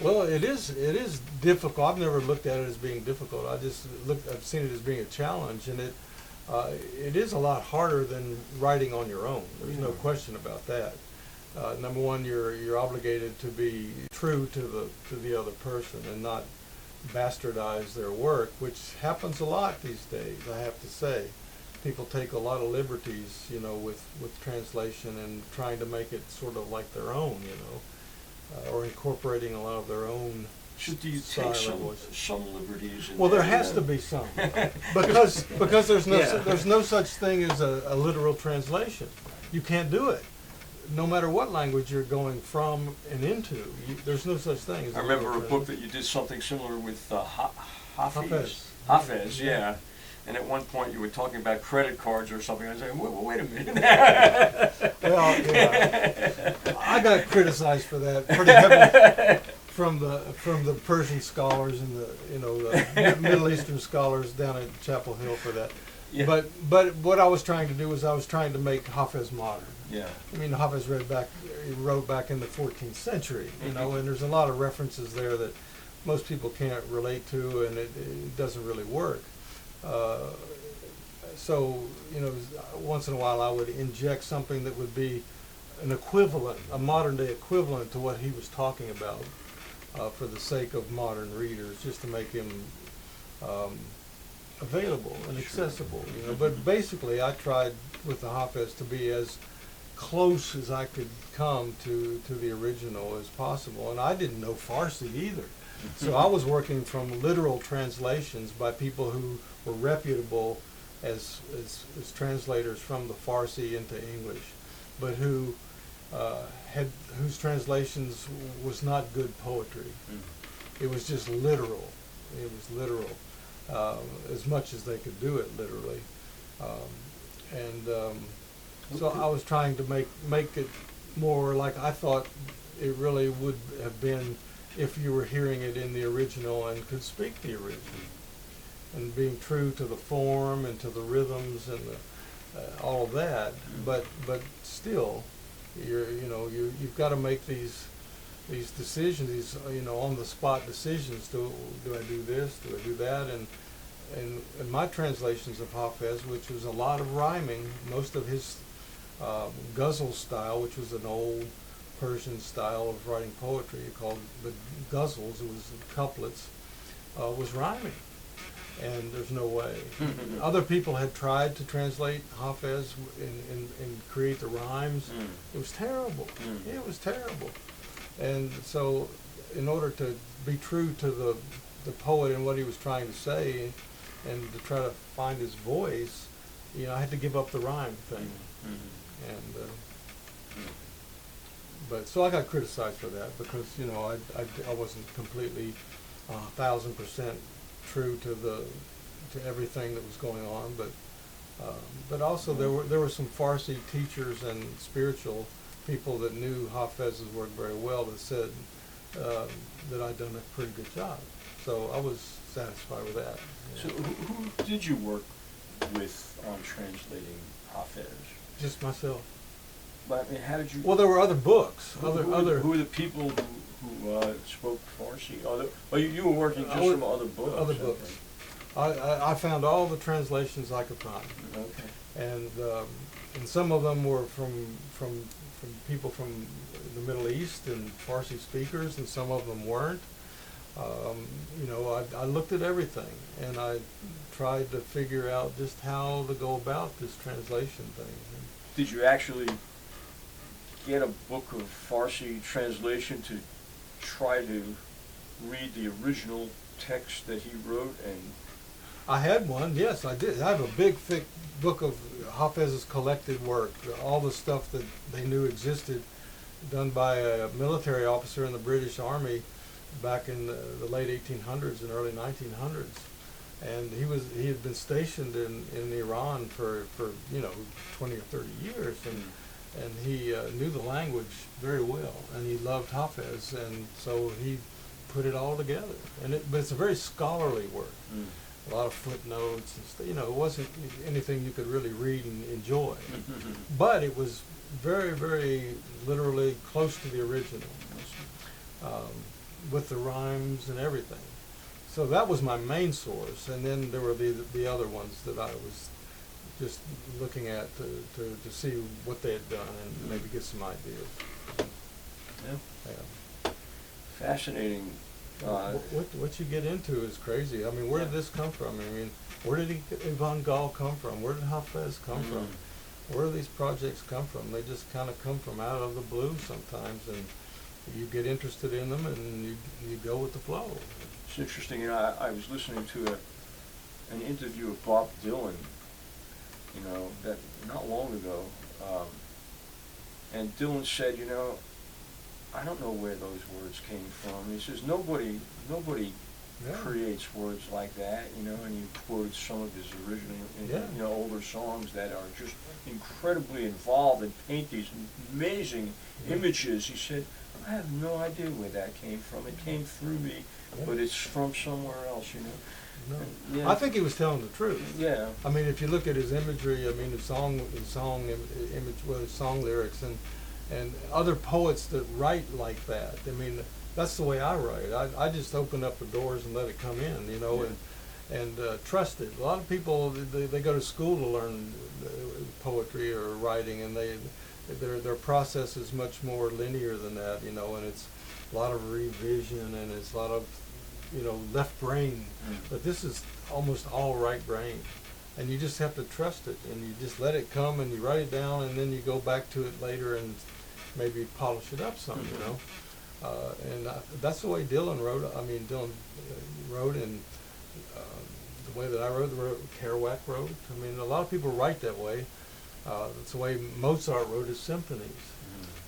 Well, it is difficult. I've never looked at it as being difficult. I've seen it as being a challenge, and it is a lot harder than writing on your own. There's no question about that. Number one, you're obligated to be true to the other person and not bastardize their work, which happens a lot these days, I have to say. People take a lot of liberties, with translation and trying to make it sort of like their own, or incorporating a lot of their own. Should you take some liberties? Well, there has to be some, because there's no such thing as a literal translation. You can't do it, no matter what language you're going from and into. There's no such thing as. I remember a book that you did something similar with Hafez. Hafez, yeah. And at one point you were talking about credit cards or something. I was like, wait a minute. Well, yeah. I got criticized for that pretty heavily from the Persian scholars and the Middle Eastern scholars down at Chapel Hill for that. Yeah. But what I was trying to do was I was trying to make Hafez modern. Yeah. I mean, Hafez wrote back in the 14th century, and there's a lot of references there that most people can't relate to, and it doesn't really work. So, once in a while I would inject something that would be an equivalent, a modern day equivalent to what he was talking about, for the sake of modern readers, just to make him available and accessible. But basically, I tried with the Hafez to be as close as I could come to the original as possible, and I didn't know Farsi either. So I was working from literal translations by people who were reputable as translators from the Farsi into English, but whose translations was not good poetry. It was just literal. It was literal, as much as they could do it literally, so I was trying to make it more like I thought it really would have been if you were hearing it in the original and could speak the original, and being true to the form and to the rhythms and all of that. But still, you've got to make these decisions, these on the spot decisions. Do I do this? Do I do that? And my translations of Hafez, which was a lot of rhyming, most of his ghazal style, which was an old Persian style of writing poetry called the ghazals, it was couplets, was rhyming. And there's no way. Other people had tried to translate Hafez and create the rhymes. It was terrible. It was terrible. And so in order to be true to the poet and what he was trying to say, and to try to find his voice, I had to give up the rhyme thing. And but so I got criticized for that because I wasn't completely 1,000% true to everything that was going on, but also there were some Farsi teachers and spiritual people that knew Hafez's work very well that said that I'd done a pretty good job. So I was satisfied with that. So who did you work with on translating Hafez? Just myself. But I mean, how did you? Well, there were other books. Who were the people who spoke Farsi? You were working just from other books. Other books. I found all the translations I could find. Okay. And some of them were from people from the Middle East and Farsi speakers, and some of them weren't. I looked at everything, and I tried to figure out just how to go about this translation thing. Did you actually get a book of Farsi translation to try to read the original text that he wrote? And I had one, yes, I did. I have a big, thick book of Hafez's collected work, all the stuff that they knew existed, done by a military officer in the British Army back in the late 1800s and early 1900s. And he had been stationed in Iran for 20 or 30 years, and he knew the language very well, and he loved Hafez, and so he put it all together. But it's a very scholarly work. A lot of footnotes and stuff. It wasn't anything you could really read and enjoy, but it was very, very literally close to the original, with the rhymes and everything. So that was my main source, and then there were the other ones that I was just looking at to see what they had done and maybe get some ideas. Yeah. Fascinating. What you get into is crazy. I mean, where did this come from? I mean, where did Ivan Gall come from? Where did Hafez come from? Where do these projects come from? They just kind of come from out of the blue sometimes, and you get interested in them, and you go with the flow. It's interesting. I was listening to an interview of Bob Dylan, that not long ago, and Dylan said, I don't know where those words came from. He says nobody creates words like that, and he quoted some of his original, older songs that are just incredibly involved and paint these amazing images. He said, I have no idea where that came from. It came through me, but it's from somewhere else, you know. No. Yeah. I think he was telling the truth. Yeah. I mean, if you look at his imagery, I mean, his song lyrics, and other poets that write like that. I mean, that's the way I write. I just open up the doors and let it come in, you know, and trust it. A lot of people they go to school to learn poetry or writing, and their process is much more linear than that, you know, and it's a lot of revision and it's a lot of, you know, left brain. But this is almost all right brain, and you just have to trust it, and you just let it come, and you write it down, and then you go back to it later and maybe polish it up some, you know. And that's the way Dylan wrote. I mean, Dylan wrote, and the way that I wrote, Kerouac wrote. I mean, a lot of people write that way. That's the way Mozart wrote his symphonies.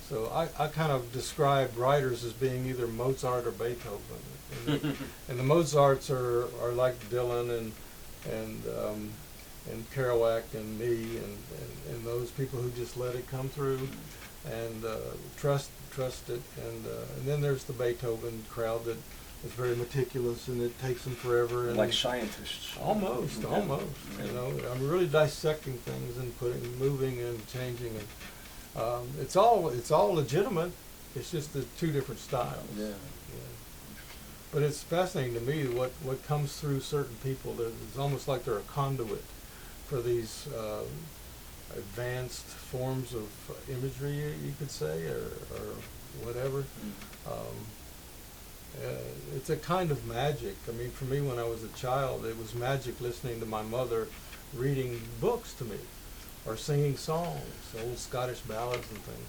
So I kind of describe writers as being either Mozart or Beethoven. And the Mozarts are like Dylan and Kerouac and me and those people who just let it come through and trust it. And then there's the Beethoven crowd that is very meticulous, and it takes them forever. And like scientists. Almost. Yeah. You know, I'm really dissecting things and moving and changing, and it's all legitimate. It's just the two different styles. Yeah. But it's fascinating to me what comes through certain people. It's almost like they're a conduit for these advanced forms of imagery, you could say, or whatever. It's a kind of magic. I mean, for me, when I was a child, it was magic listening to my mother reading books to me or singing songs, old Scottish ballads and things.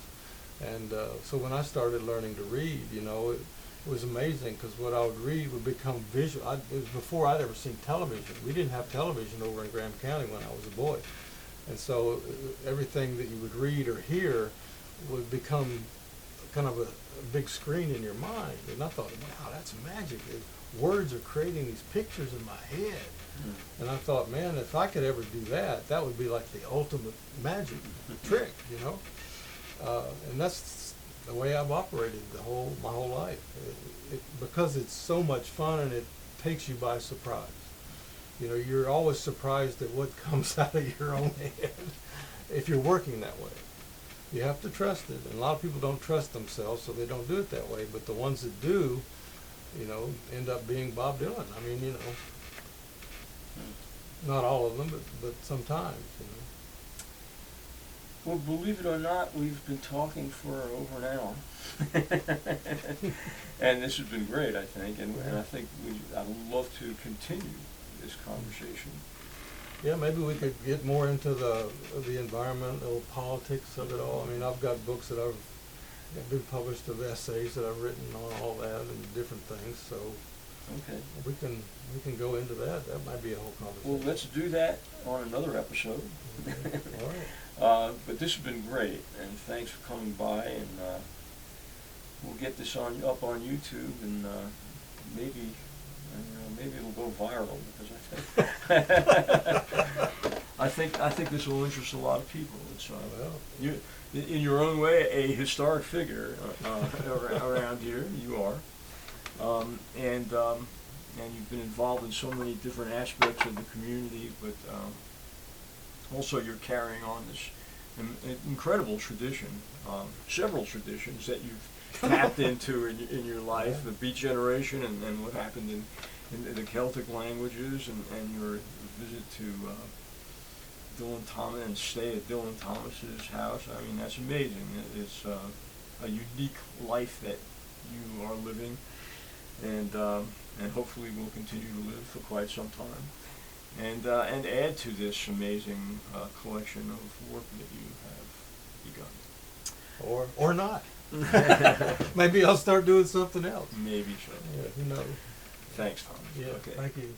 And so when I started learning to read, you know, it was amazing, because what I would read would become visual. It was before I'd ever seen television. We didn't have television over in Graham County when I was a boy. And so everything that you would read or hear would become kind of a big screen in your mind. And I thought, wow, that's magic. Words are creating these pictures in my head. And I thought, man, if I could ever do that, that would be like the ultimate magic trick, you know. And that's the way I've operated my whole life. Because it's so much fun and it takes you by surprise. You know, you're always surprised at what comes out of your own head if you're working that way. You have to trust it. And a lot of people don't trust themselves, so they don't do it that way. But the ones that do, you know, end up being Bob Dylan. I mean, you know, not all of them, but sometimes, you know. Well, believe it or not, we've been talking for over an hour. And this has been great, I think. And I think I'd love to continue this conversation. Yeah, maybe we could get more into the environmental politics of it all. I mean, I've got books that I've been published of essays that I've written on all that and different things. So okay, we can go into that. That might be a whole conversation. Well, let's do that on another episode. Okay. All right. But this has been great, and thanks for coming by. And we'll get this up on YouTube, and maybe it'll go viral, because I think this will interest a lot of people. It's you, in your own way, a historic figure around here. You are, and you've been involved in so many different aspects of the community, but also you're carrying on this incredible tradition, several traditions that you've tapped into in your life, the Beat Generation, and what happened in the Celtic languages, and your visit to Dylan Thomas and stay at Dylan Thomas's house. I mean, that's amazing. It's a unique life that you are living, and hopefully will continue to live for quite some time, and add to this amazing collection of work that you have begun. Or not. Maybe I'll start doing something else. Maybe so. Yeah, who knows? Thanks, Tom. Yeah, Okay. thank you.